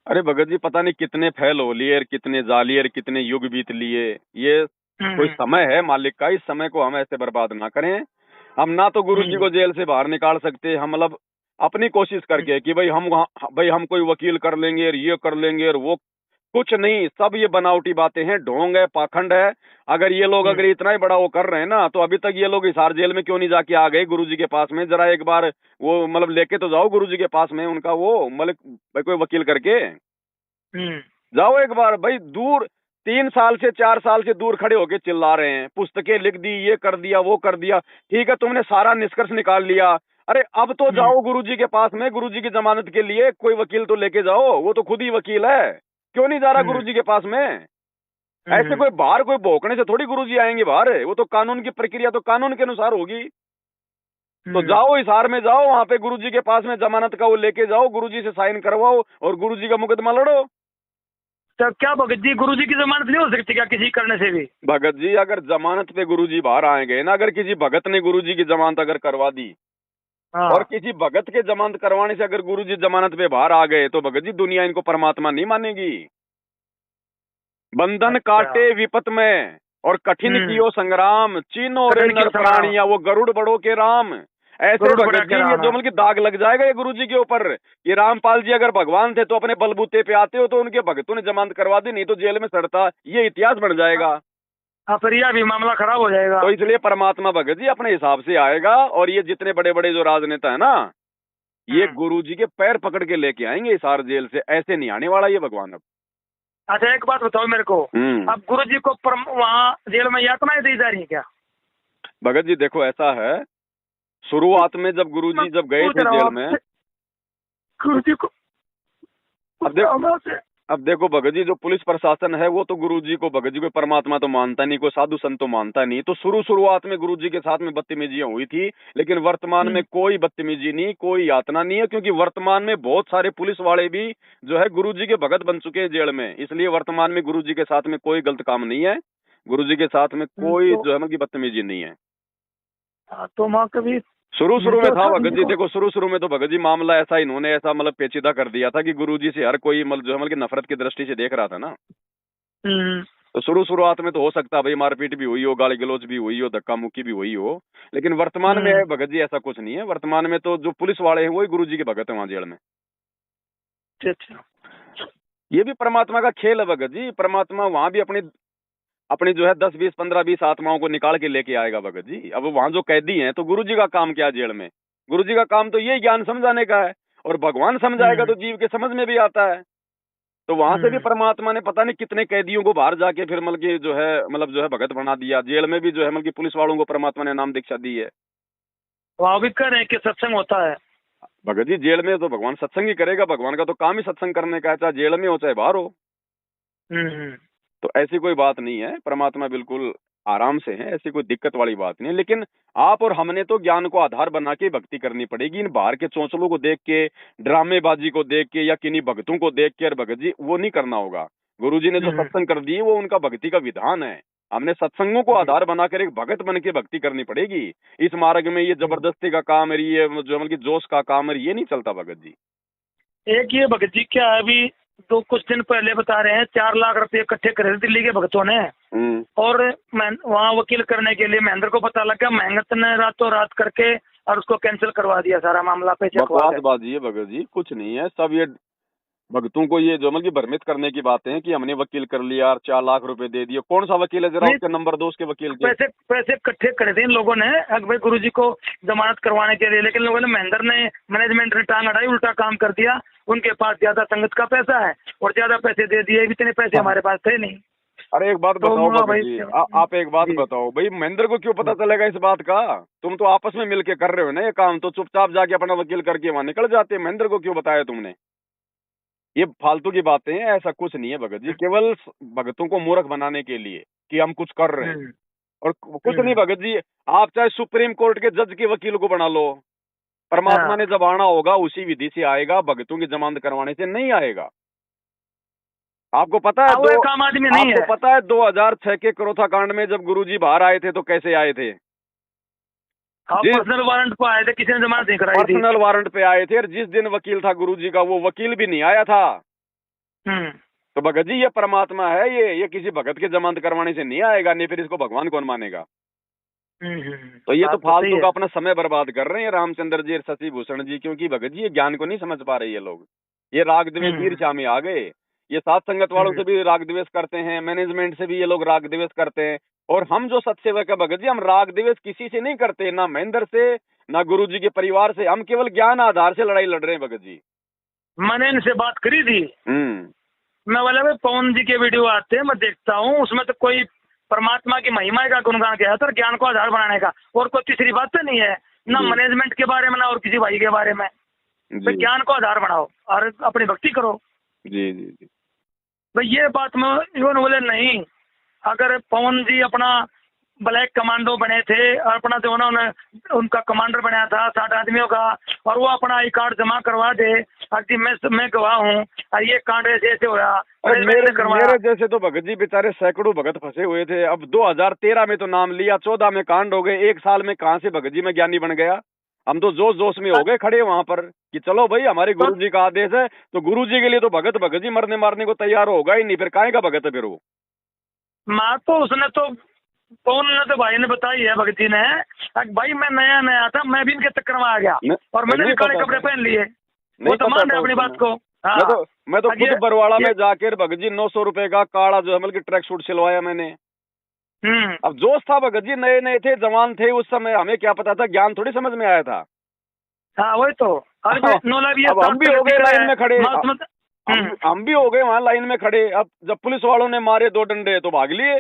अरे भगत जी पता नहीं कितने फैल हो लिए, कितने जालिए और कितने युग बीत लिए। ये कोई हम्म। समय है मालिक का, इस समय को हम ऐसे बर्बाद ना करें। हम ना तो गुरु जी हम्म। को जेल से बाहर निकाल सकते, हम मतलब अपनी कोशिश करके कि भाई हम कोई वकील कर लेंगे और ये कर लेंगे और वो, कुछ नहीं। सब ये बनावटी बातें हैं, ढोंग है, पाखंड है। अगर ये लोग अगर इतना ही बड़ा वो कर रहे हैं ना, तो अभी तक ये लोग हिसार जेल में क्यों नहीं जाके आ गए गुरु जी के पास में? जरा एक बार वो मतलब लेके तो जाओ गुरु जी के पास में उनका वो मतलब भाई कोई वकील करके हम्म। जाओ एक बार। भाई दूर 3 साल से 4 साल से दूर खड़े होके चिल्ला रहे हैं, पुस्तकें लिख दी, ये कर दिया वो कर दिया। ठीक है तुमने सारा निष्कर्ष निकाल लिया, अरे अब तो जाओ गुरुजी के पास में, गुरुजी की जमानत के लिए कोई वकील तो लेके जाओ, वो तो खुद ही वकील है। क्यों नहीं जा रहा गुरुजी के पास में? ऐसे कोई बाहर कोई भौंकने से थोड़ी गुरुजी आएंगे बाहर, वो तो कानून की प्रक्रिया तो कानून के अनुसार होगी। तो जाओ हिसार में जाओ, वहां पे गुरुजी के पास में जमानत का वो लेके जाओ, गुरुजी से साइन करवाओ और गुरुजी का मुकदमा लड़ो। तो क्या भगत जी गुरु जी की जमानत नहीं हो सकती क्या किसी करने से भी? भगत जी अगर जमानत पे गुरुजी बाहर आएंगे ना, अगर किसी भगत ने गुरुजी की जमानत अगर करवा दी हाँ। और किसी भगत के जमानत करवाने से अगर गुरुजी जमानत पे बाहर आ गए, तो भगत जी दुनिया इनको परमात्मा नहीं मानेगी। बंधन अच्छा। काटे विपत में और कठिन कियो संग्राम, चीनो रे नर प्राणिया, वो गरुड़ बड़ो के राम। ऐसे गरुड़ भगत बना जी के ये लाना। जो मतलब दाग लग जाएगा ये गुरु जी के ऊपर कि रामपाल जी अगर भगवान थे तो अपने बलबूते पे आते हो तो उनके भगतों ने जमानत करवा दी, नहीं तो जेल में सड़ता, ये इतिहास बन जाएगा। हाँ, फिर यह भी मामला खराब हो जाएगा। तो इसलिए परमात्मा भगत जी अपने हिसाब से आएगा, और ये जितने बड़े बड़े जो राजनेता है ना, ये गुरु जी के पैर पकड़ के लेके आएंगे इस हार जेल से, ऐसे नहीं आने वाला ये भगवान अब। अच्छा, एक बात बताओ मेरे को, अब गुरु जी को वहाँ जेल में यातनाएं दी जा रही है क्या? भगत जी देखो ऐसा है, शुरुआत में जब गुरु जी जब गए थे जेल में, गुरु जी को अब देखो भगत जी जो पुलिस प्रशासन है वो तो गुरु जी को, भगत जी को परमात्मा तो मानता नहीं, कोई साधु संत तो मानता नहीं, तो शुरुआत में गुरु जी के साथ में बदतमीजियां हुई थी, लेकिन वर्तमान में कोई बदतमीजी नहीं, कोई यातना नहीं है, क्योंकि वर्तमान में बहुत सारे पुलिस वाले भी जो है गुरु जी के भगत बन चुके हैं जेल में, इसलिए वर्तमान में गुरु जी के साथ में कोई गलत काम नहीं है, गुरु जी के साथ में कोई जो है मतलब बदतमीजी नहीं है। तो वहाँ कभी शुरू में था भगत जी, देखो शुरू में तो भगत जी मामला ऐसा इन्होंने ऐसा मतलब पेचीदा कर दिया था कि गुरुजी से हर कोई मतलब जो है मतलब नफरत की दृष्टि से देख रहा था ना। तो शुरुआत में तो हो सकता है भाई मारपीट भी हुई हो, गाली गलौज भी हुई हो, धक्का मुक्की भी हुई हो, लेकिन वर्तमान में भगत जी ऐसा कुछ नहीं है। वर्तमान में तो जो पुलिस वाले हैं वही गुरु जी के भगत है वहाँ जेल में। ये भी परमात्मा का खेल है भगत जी, परमात्मा वहाँ भी अपनी जो है 10 20 15 20 आत्माओं को निकाल के लेके आएगा भगत जी। अब वहां जो कैदी हैं तो गुरु जी का काम क्या है जेल में? गुरु जी का काम तो ये ज्ञान समझाने का है, और भगवान समझाएगा तो जीव के समझ में भी आता है। तो वहां से भी परमात्मा ने पता नहीं कितने कैदियों को बाहर जाके फिर मतलब जो है भगत बना दिया। जेल में भी जो है मतलब पुलिस वालों को परमात्मा ने नाम दीक्षा दी है। वहाँ भी कह रहे हैं कि सत्संग होता है भगत जी, जेल में तो भगवान सत्संग ही करेगा, भगवान का तो काम ही सत्संग करने का है, चाहे जेल में हो चाहे बाहर हो। तो ऐसी कोई बात नहीं है, परमात्मा बिल्कुल आराम से है, ऐसी कोई दिक्कत वाली बात नहीं है। लेकिन आप और हमने तो ज्ञान को आधार बना के भक्ति करनी पड़ेगी। इन बाहर के चौंचलों को देख के, ड्रामेबाजी को देख के, या किन्हीं भक्तों को देख के, और भगत जी वो नहीं करना होगा। गुरुजी ने जो सत्संग कर दिए वो उनका भक्ति का विधान है। हमने सत्संगों को आधार बनाकर एक भगत बन के भक्ति करनी पड़ेगी। इस मार्ग में ये जबरदस्ती का काम है, ये जो मतलब जोश का काम है, ये नहीं चलता भगत जी। एक ये भगत जी क्या है, अभी तो कुछ दिन पहले बता रहे हैं 4 लाख रुपए इकट्ठे करे दिल्ली के भक्तों ने, और वहाँ वकील करने के लिए महेंद्र को पता लगा, मेहनत ने रातों रात करके और उसको कैंसिल करवा दिया सारा मामला। पैसे बकवासबाजी है भगत जी, कुछ नहीं है। सब ये भक्तों को ये जो मतलब भ्रमित करने की बातें हैं कि हमने वकील कर लिया और 4 लाख रुपए दे दिए। कौन सा वकील है, जरा उसके नंबर दो उसके वकील के। पैसे इकट्ठे करे थे इन लोगों ने भाई गुरु जी को जमानत करवाने के लिए, लेकिन लोगों ने महेंद्र ने मैनेजमेंट ने टांग अड़ाई, उल्टा काम कर दिया। उनके पास ज्यादा संगत का पैसा है और ज्यादा पैसे दे दिए, इतने पैसे हमारे पास थे नहीं। अरे एक बात बताओ भगत जी, आप एक बात बताओ भाई, महेंद्र को क्यों पता चलेगा इस बात का? तुम तो आपस में मिलके कर रहे हो ना ये काम, तो चुपचाप जाके अपना वकील करके वहां निकल जाते। महेंद्र को क्यों बताया तुमने? ये फालतू की बातें हैं, ऐसा कुछ नहीं है भगत जी, केवल भगतों को मूर्ख बनाने के लिए कि हम कुछ कर रहे हैं, और कुछ नहीं भगत जी। आप चाहे सुप्रीम कोर्ट के जज के वकील को बना लो, परमात्मा ने जब आना होगा उसी विधि से आएगा, भगतों की जमानत करवाने से नहीं आएगा। आपको पता है आपको पता है 2006 के करोथा कांड में जब गुरुजी बाहर आए थे तो कैसे आए थे? पर्सनल वारंट पे आए थे, किसी ने जमानत नहीं कराई थी। पर्सनल वारंट पे आए थे, और जिस दिन वकील था गुरुजी का वो वकील भी नहीं आया था। तो भगत जी ये परमात्मा है, ये किसी भगत के जमानत करवाने से नहीं आएगा, नहीं फिर इसको भगवान कौन मानेगा? तो ये तो फालतू का अपना समय बर्बाद कर रहे हैं रामचंद्र जी और शशि भूषण जी, क्योंकि भगत जी ये ज्ञान को नहीं समझ पा रहे ये लोग। ये राग द्वेष ईर्ष्या में आ गए। ये साथ संगत वालों से भी राग द्वेष करते हैं, मैनेजमेंट से भी ये लोग राग द्वेष करते हैं। और हम जो सत्सेवक है भगत जी, हम राग द्वेष किसी से नहीं करते, ना महेंद्र से, ना गुरु जी के परिवार से। हम केवल ज्ञान आधार से लड़ाई लड़ रहे हैं भगत जी। मैंने इनसे बात करी थी, मैं बोला भाई पवन जी के वीडियो आते हैं, मैं देखता हूँ, उसमें तो कोई परमात्मा की महिमा का गुणगान किया था, ज्ञान को आधार बनाने का, और कोई तीसरी बात तो नहीं है, ना मैनेजमेंट के बारे में ना और किसी भाई के बारे में। तो ज्ञान को आधार बनाओ और अपनी भक्ति करो। जी जी जी भाई ये बात में इन्होंने बोले नहीं, अगर पवन जी अपना ब्लैक कमांडो बने थे और अपना जो उन्होंने उनका कमांडर बनाया था 60 आदमियों का, और वो अपना आई कार्ड जमा करवा दे, अभी मैं गवाह हूँ और ये कांड ऐसे हो रहा। मेरे जैसे तो भगत जी बेचारे सैकड़ों भगत फंसे हुए थे। अब 2013 में तो नाम लिया, 14 में कांड हो गए, 1 साल में कहाँ से भगत जी में ज्ञानी बन गया? हम तो जोश में हो गए खड़े वहां पर कि चलो भाई हमारे गुरु जी का आदेश है, तो गुरु जी के लिए तो भगत जी मरने मारने को तैयार होगा ही नहीं, फिर काहे का भगत है फिर वो? माँ तो उसने तो पवन ने तो भाई ने बताई है, भगत जी ने, भाई मैं नया नया था, मैं भी इनके चक्कर में आ गया और मैंने भी काले कपड़े पहन लिए। वो तो मान रहे अपनी बात को। हाँ। मैं तो खुद बरवाड़ा में जाकर भगत जी 900 रुपए का काला जो है मतलब ट्रैक सूट सिलवाया मैंने। अब जोश था भगत जी, नए नए थे, जवान थे उस समय, हमें क्या पता था, ज्ञान थोड़ी समझ में आया था। हाँ वही तो। अब हम भी हो गए लाइन में खड़े, हम भी हो गए वहाँ लाइन में खड़े। अब जब पुलिस वालों ने मारे 2 डंडे तो भाग लिए।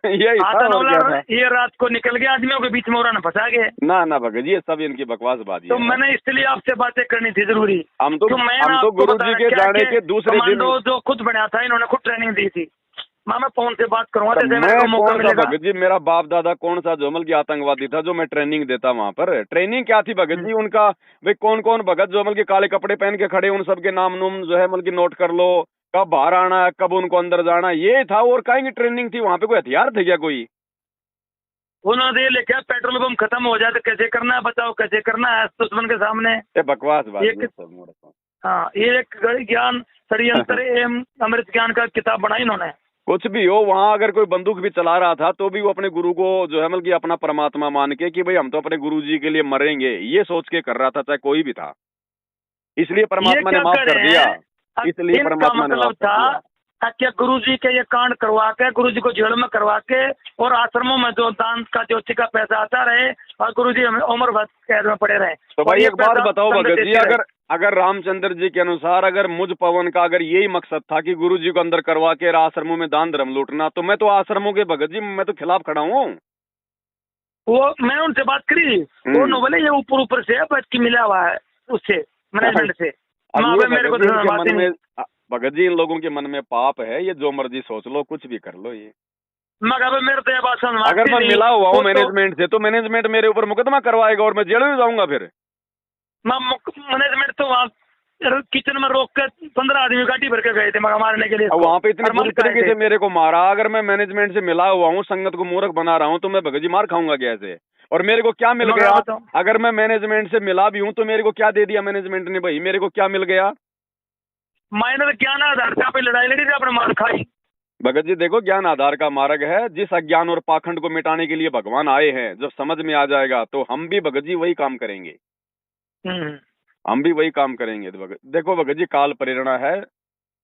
यही था। ये रात को निकल गया, आदमियों के बीच में और फंसा गए। ना भगत जी, ये सब इनकी बकवासबाजी तो मैंने इसलिए आपसे बातें करनी थी जरूरी। हम तो गुरु जी के जाने के दूसरे दिन जो खुद बनाया था, इन्होंने खुद ट्रेनिंग दी थी। मैं फोन से बात करूंगा भगत जी, मेरा बाप दादा कौन सा जोमल की आतंकवादी था जो मैं ट्रेनिंग देता वहाँ पर? ट्रेनिंग क्या थी भगत जी उनका? भाई कौन कौन भगत जोमल के काले कपड़े पहन के खड़े, उन सब के नाम नूम जो है मतलब की नोट कर लो, कब बाहर आना है, कब उनको अंदर जाना, ये था। और कहीं की ट्रेनिंग थी वहाँ पे? कोई हथियार थे क्या कोई? उन्होंने लिखा पेट्रोल पंप खत्म हो जाए तो कैसे करना है, बताओ कैसे करना है दुश्मन के सामने। बकवास बात। हाँ, ये एक ज्ञान षड्यंत्र एवं अमृत ज्ञान का किताब बनाई इन्होंने। कुछ भी हो, वहाँ अगर कोई बंदूक भी चला रहा था तो भी वो अपने गुरु को जो है मतलब कि अपना परमात्मा मान के कि भाई हम तो अपने गुरु जी के लिए मरेंगे, ये सोच के कर रहा था, चाहे कोई भी था। इसलिए परमात्मा ने माफ कर दिया। इसलिए परमात्मा ने माफ कर दिया। क्या गुरु जी के ये कांड करवा के, गुरु जी को जेल में करवा के, और आश्रमों में जो दान का जो का पैसा आता रहे, और गुरु जी उम्र भर कैद में पड़े रहे। तो भाई एक बात बताओ भगत जी, अगर रामचंद्र जी के अनुसार अगर मुझ पवन का अगर यही मकसद था कि गुरु जी को अंदर करवा के आश्रमों में दान धर्म लूटना, तो मैं तो आश्रमों के भगत जी मैं तो खिलाफ खड़ा हूँ। वो मैंने उनसे बात करी, वो बोले ये ऊपर से बच्ची मिला हुआ है उससे, मैनेजमेंट से। मेरे को भगत जी इन लोगों के मन में पाप है, ये जो मर्जी सोच लो, कुछ भी कर लो। ये मेरे तो बात अगर मैं मिला हुआ हूँ मैनेजमेंट से तो मैनेजमेंट मेरे ऊपर मुकदमा करवाएगा और मैं जेल में जाऊंगा। फिर मैनेजमेंट तो वहाँ किचन में रोक के 15 आदमी गाड़ी भर के गए थे मारने के लिए। वहाँ पे इतनी बुरी तरीके से मेरे को मारा। अगर मैं मैनेजमेंट से मिला हुआ हूँ, संगत को मूर्ख बना रहा हूँ, तो मैं भगत जी मार खाऊंगा कैसे? और मेरे को क्या मिल गया? अगर मैं मैनेजमेंट से मिला भी हूँ तो मेरे को क्या दे दिया मैनेजमेंट ने? भाई मेरे को क्या मिल गया? मैंने तो ज्ञान आधार पे लड़ाई लड़ी थी, अपने मार खाई। भगत जी देखो, ज्ञान आधार का मार्ग है। जिस अज्ञान और पाखंड को मिटाने के लिए भगवान आए हैं, जब समझ में आ जाएगा तो हम भी भगत जी वही काम करेंगे। हम भी वही काम करेंगे। देखो भगत जी, काल प्रेरणा है।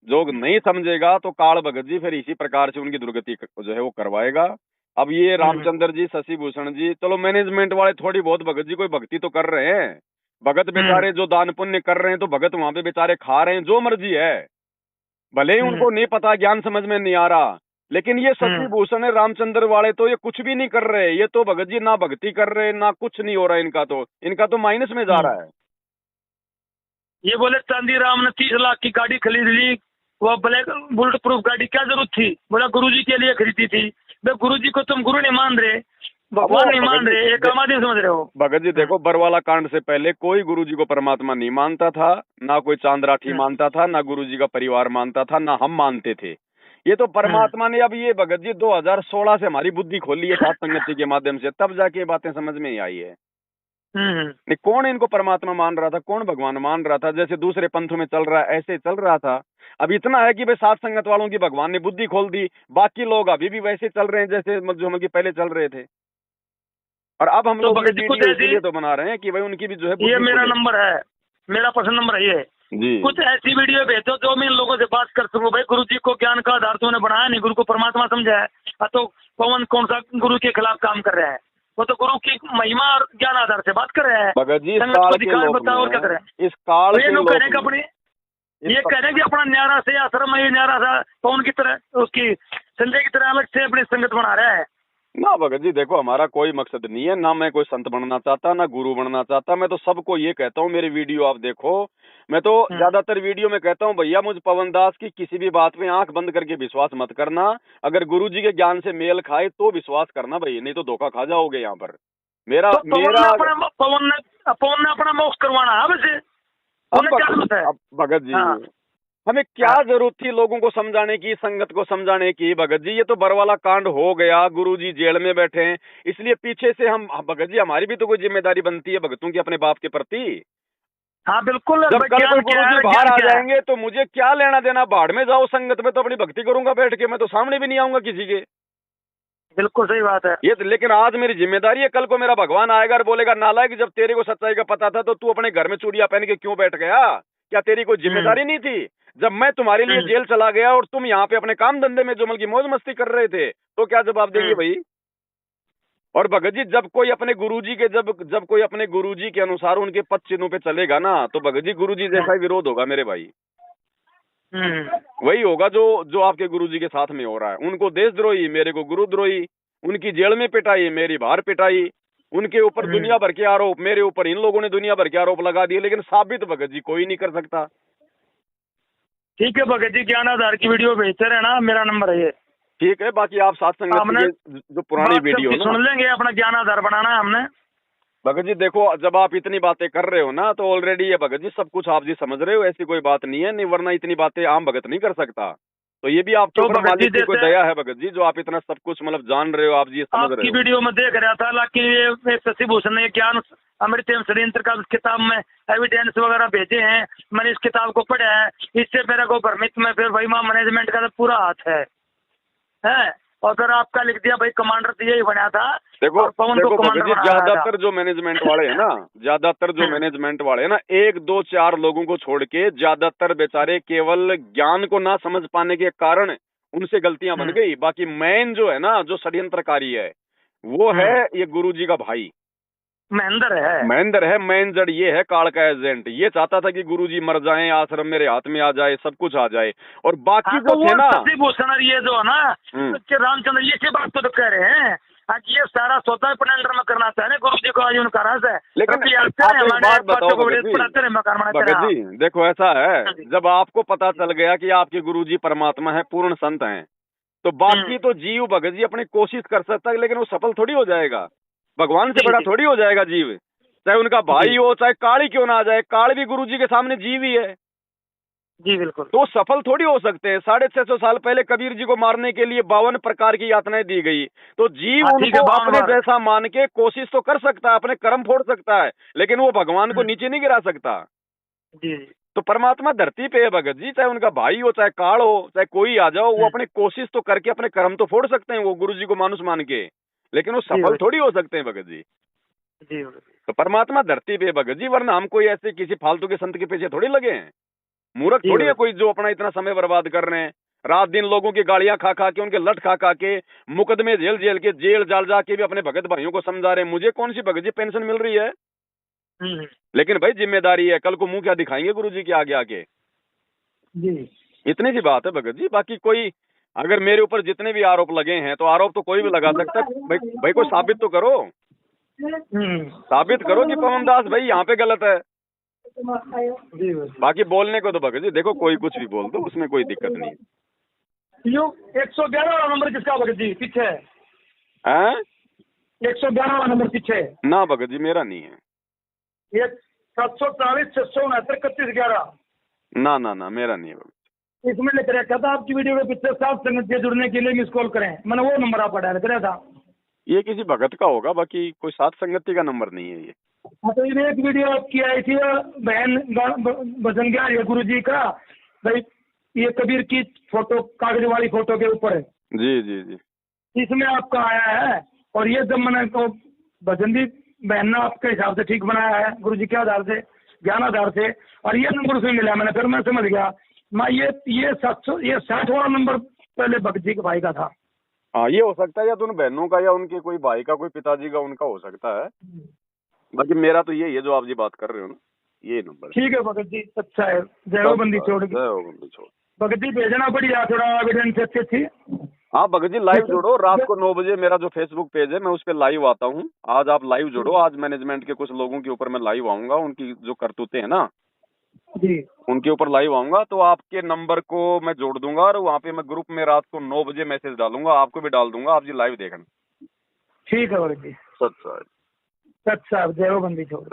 जो नहीं समझेगा तो काल भगत जी फिर इसी प्रकार से उनकी दुर्गति जो है वो करवाएगा। अब ये रामचंद्र जी, शशि भूषण जी, चलो मैनेजमेंट वाले थोड़ी बहुत भगत जी कोई भक्ति तो कर रहे हैं। भगत बेचारे जो दान पुण्य कर रहे हैं तो भगत वहां पे बेचारे खा रहे हैं, जो मर्जी है। भले ही उनको नहीं पता, ज्ञान समझ में नहीं आ रहा, लेकिन ये शशि भूषण है, रामचंद्र वाले तो ये कुछ भी नहीं कर रहे। ये तो भगत जी ना भक्ति कर रहे, ना कुछ नहीं हो रहा है इनका तो माइनस में जा रहा है। ये बोले चांदी राम ने 30 लाख की गाड़ी खरीद ली, वो ब्लैक बुलेट प्रूफ गाड़ी, क्या जरूरत थी? बोला गुरुजी के लिए खरीदी थी। गुरुजी को तुम गुरु नहीं मान रहे, भगवान नहीं मान रहे, एक आदमी समझ रहे हो। भगत जी देखो, बरवाला कांड से पहले कोई गुरुजी को परमात्मा नहीं मानता था, ना कोई चांद राठी मानता था, ना गुरुजी का परिवार मानता था, ना हम मानते थे। ये तो परमात्मा ने अब ये भगत जी 2016 से हमारी बुद्धि खोली है सात संगति के माध्यम से, तब जाके ये बातें समझ में ही आई है। नहीं, कौन इनको परमात्मा मान रहा था, कौन भगवान मान रहा था? जैसे दूसरे पंथों में चल रहा है ऐसे चल रहा था। अब इतना है कि भाई सात संगत वालों की भगवान ने बुद्धि खोल दी, बाकी लोग अभी भी वैसे चल रहे हैं जैसे जो हम पहले चल रहे थे। और अब हम लोग इसलिए तो बना रहे हैं कि भाई उनकी भी जो है। ये मेरा नंबर है, मेरा पर्सनल नंबर है ये जी। कुछ ऐसी वीडियो भेजो जो मैं इन लोगों से बात कर सकूं। भाई गुरु जी को ज्ञान का आधार तूने बनाया नहीं, गुरु को परमात्मा समझा है, तो पवन कौन सा गुरु के खिलाफ काम कर रहा है? वो तो गुरु की महिमा और ज्ञान आधार से बात कर रहे हैं। भगत जी बताओ और क्या करें? इस काल ये लोग कह रहे हैं कि अपनी ये कह रहे हैं कि अपना न्यारा से आश्रम में न्यारा सा पवन की तरह उसकी संजय की तरह अलग से अपनी संगत बना रहा है ना। भगत जी देखो, हमारा कोई मकसद नहीं है, ना मैं कोई संत बनना चाहता, ना गुरु बनना चाहता। मैं तो सबको ये कहता हूँ, मेरी वीडियो आप देखो, मैं तो ज्यादातर वीडियो में कहता हूँ भैया मुझ पवन दास की किसी भी बात में आंख बंद करके विश्वास मत करना। अगर गुरु जी के ज्ञान से मेल खाए तो विश्वास करना भाई, नहीं तो धोखा खा जाओगे यहाँ पर। पवन ने अपना मोक्ष करवाना है वैसे। भगत जी हमें क्या जरूरत थी लोगों को समझाने की, संगत को समझाने की? भगत जी ये तो बरवाला कांड हो गया, गुरुजी जेल में बैठे हैं, इसलिए पीछे से हम भगत जी हमारी भी तो कोई जिम्मेदारी बनती है भगतों की अपने बाप के प्रति। हाँ बिल्कुल। जब कल कोई गुरुजी बाहर आ जाएंगे तो मुझे क्या लेना देना, बाढ़ में जाओ, संगत में तो अपनी भक्ति करूंगा बैठ के, मैं तो सामने भी नहीं आऊंगा किसी के। बिल्कुल सही बात है। ये तो, लेकिन आज मेरी जिम्मेदारी है, कल को मेरा भगवान आएगा और बोलेगा नालायक जब तेरे को सच्चाई का पता था तो तू अपने घर में चूड़ियां पहन के क्यों बैठ गया? क्या तेरी कोई जिम्मेदारी नहीं थी? जब मैं तुम्हारे लिए जेल चला गया और तुम यहाँ पे अपने काम धंधे में जुमल की मौज मस्ती कर रहे थे, तो क्या जवाब देंगे भाई? और भगत जी जब कोई अपने गुरुजी के जब कोई अपने गुरुजी के अनुसार उनके पद चिन्हों पे चलेगा ना, तो भगत जी गुरुजी जैसा ही विरोध होगा मेरे भाई। वही होगा जो आपके गुरुजी के साथ में हो रहा है। उनको देशद्रोही, मेरे को गुरुद्रोही, उनकी जेल में पिटाई, मेरी बाहर पिटाई, उनके ऊपर दुनिया भर के आरोप, मेरे ऊपर इन लोगों ने दुनिया भर के आरोप लगा दिए, लेकिन साबित भगत जी कोई नहीं कर सकता। ठीक है भगत जी, ज्ञान आधार की वीडियो भेजते रहना, मेरा नंबर है ये। ठीक है, बाकी आप साथ संगत जो पुरानी वीडियो ना सुन लेंगे, अपना ज्ञान आधार बनाना है हमने। भगत जी देखो, जब आप इतनी बातें कर रहे हो ना, तो ऑलरेडी ये भगत जी सब कुछ आप जी समझ रहे हो, ऐसी कोई बात नहीं है, नहीं वरना इतनी बातें आम भगत नहीं कर सकता। तो ये भी आपके ऊपर मालिक की कोई दया है भगत जी, जो आप इतना सब कुछ मतलब जान रहे हो, आप जी समझ रहे हो। आपकी वीडियो में देख रहा था, हालांकि ये शशि भूषण ने ज्ञान अमृत एवं षड्यंत्र का किताब में एविडेंस वगैरह भेजे हैं, मैंने इस किताब को पढ़ा है, इससे मेरा को भ्रमित में फिर भाई मैनेजमेंट का तो पूरा हाथ है। और फिर आपका लिख दिया भाई कमांडर तो यही बना था। देखो ज्यादातर जो मैनेजमेंट वाले हैं ना, ज्यादातर जो मैनेजमेंट वाले हैं ना, 1 2 4 लोगों को छोड़ के ज्यादातर बेचारे केवल ज्ञान को ना समझ पाने के कारण उनसे गलतियां बन गई। बाकी मेन जो है ना, जो षड्यंत्रकारी है, वो है ये गुरुजी का भाई महेंद्र है। मेन जड़ ये है, काल का एजेंट। ये चाहता था कि गुरुजी मर जाएं, आश्रम मेरे हाथ में आ जाए, सब कुछ आ जाए। और बाकी जो थे ना शशि भूषण, ये जो है ना रामचंद्र, ये बात तो कह रहे हैं आज ये सारा स्वतः अपने अंडर में करना चाहे गुरु जी को, आज उनका राज है। लेकिन बात बताओ भगत जी, देखो ऐसा है, जब आपको पता चल गया कि आपके गुरुजी परमात्मा है, पूर्ण संत हैं, तो बाकी तो जीव भगत जी अपनी कोशिश कर सकता है, लेकिन वो सफल थोड़ी हो जाएगा। भगवान से बड़ा थोड़ी हो जाएगा जीव, चाहे उनका भाई हो, चाहे काल ही क्यों ना आ जाए। काल भी गुरुजी के सामने जीव ही है जी, बिल्कुल। तो सफल थोड़ी हो सकते हैं। 650 साल पहले कबीर जी को मारने के लिए 52 प्रकार की यातनाएं दी गई, तो जीव उनको अपने जैसा मान के कोशिश तो कर सकता है, अपने कर्म फोड़ सकता है, लेकिन वो भगवान को नीचे नहीं गिरा सकता जी। तो परमात्मा धरती पे है भगत जी, चाहे उनका भाई हो, चाहे काल हो, चाहे कोई आ जाओ, वो अपने कोशिश तो करके अपने कर्म तो फोड़ सकते हैं, वो गुरु जी को मानुष मान के, लेकिन वो सफल थोड़ी हो सकते हैं भगत जी। तो परमात्मा धरती पे भगत जी, वरना हम कोई ऐसे किसी फालतू के संत के पीछे थोड़ी लगे हैं। मूर्ख थोड़ी है कोई जो अपना इतना समय बर्बाद कर रहे हैं, रात दिन लोगों की गालियां खा खा के, उनके लट खा खा के, मुकदमे जेल जाल जाके भी अपने भगत भाइयों को समझा रहे हैं। मुझे कौन सी भगत जी पेंशन मिल रही है, लेकिन भाई जिम्मेदारी है, कल को मुंह क्या दिखाएंगे गुरु जी के आगे आके जी। इतनी सी बात है भगत जी। बाकी कोई अगर मेरे ऊपर जितने भी आरोप लगे हैं, तो आरोप तो कोई भी लगा सकता है भाई कोई साबित तो करो, साबित करो कि पवन दास भाई यहाँ पे गलत है। बाकी बोलने को तो भगत जी देखो कोई कुछ भी बोल दो, उसमें कोई दिक्कत नहीं है। 111 वाला नंबर किसका भगत जी पीछे है? 111 वाला नंबर पीछे ना भगत जी मेरा नहीं है। ये 740 669 3111 ना ना ना मेरा नहीं है भगत। इसमें लिख रखा था आपकी वीडियो के पीछे साथ संगत से जुड़ने के लिए मिस कॉल करें, मैंने वो नंबर आपका डायल कराया था। ये किसी भगत का होगा, बाकी कोई साथ संगति का नंबर नहीं है ये। तो ये एक वीडियो आपकी आई थी बहन भजन ज्ञान गुरु जी का, भाई ये कबीर की फोटो कागज वाली फोटो के ऊपर है जी जी जी, इसमें आपका आया है। और ये जब मैंने तो भजन जी बहन ने आपके हिसाब से ठीक बनाया है गुरु जी के आधार से, ज्ञान आधार से, और ये नंबर उसमें मिला मैंने, फिर मैं समझ गया मैं ये 60 वाला नंबर पहले भगत जी के भाई का था। हाँ ये हो सकता है, या तो उन बहनों का, या उनके कोई भाई का, कोई पिताजी का, उनका हो सकता है। बाकी मेरा तो यही है जो आप जी बात कर रहे हो ना, ये नंबर। ठीक है भगत जी, अच्छा है। जय बंदी छोड़ भगत जी भेजना बढ़िया, थोड़ा एविडेंस अच्छी थी। हाँ भगत जी लाइव जुड़ो, रात को 9 बजे मेरा जो फेसबुक पेज है मैं उस पर लाइव आता हूँ। आज आप लाइव जुड़ो, आज मैनेजमेंट के कुछ लोगों के ऊपर मैं लाइव आऊंगा, उनकी जो करतूतें हैं ना जी, उनके ऊपर लाइव आऊंगा। तो आपके नंबर को मैं जोड़ दूंगा और वहाँ पे मैं ग्रुप में रात को 9 बजे मैसेज डालूंगा, आपको भी डाल दूंगा, आप जी लाइव देखना। ठीक है भगत जी। सच साहब, जय हो बंदी छोड़।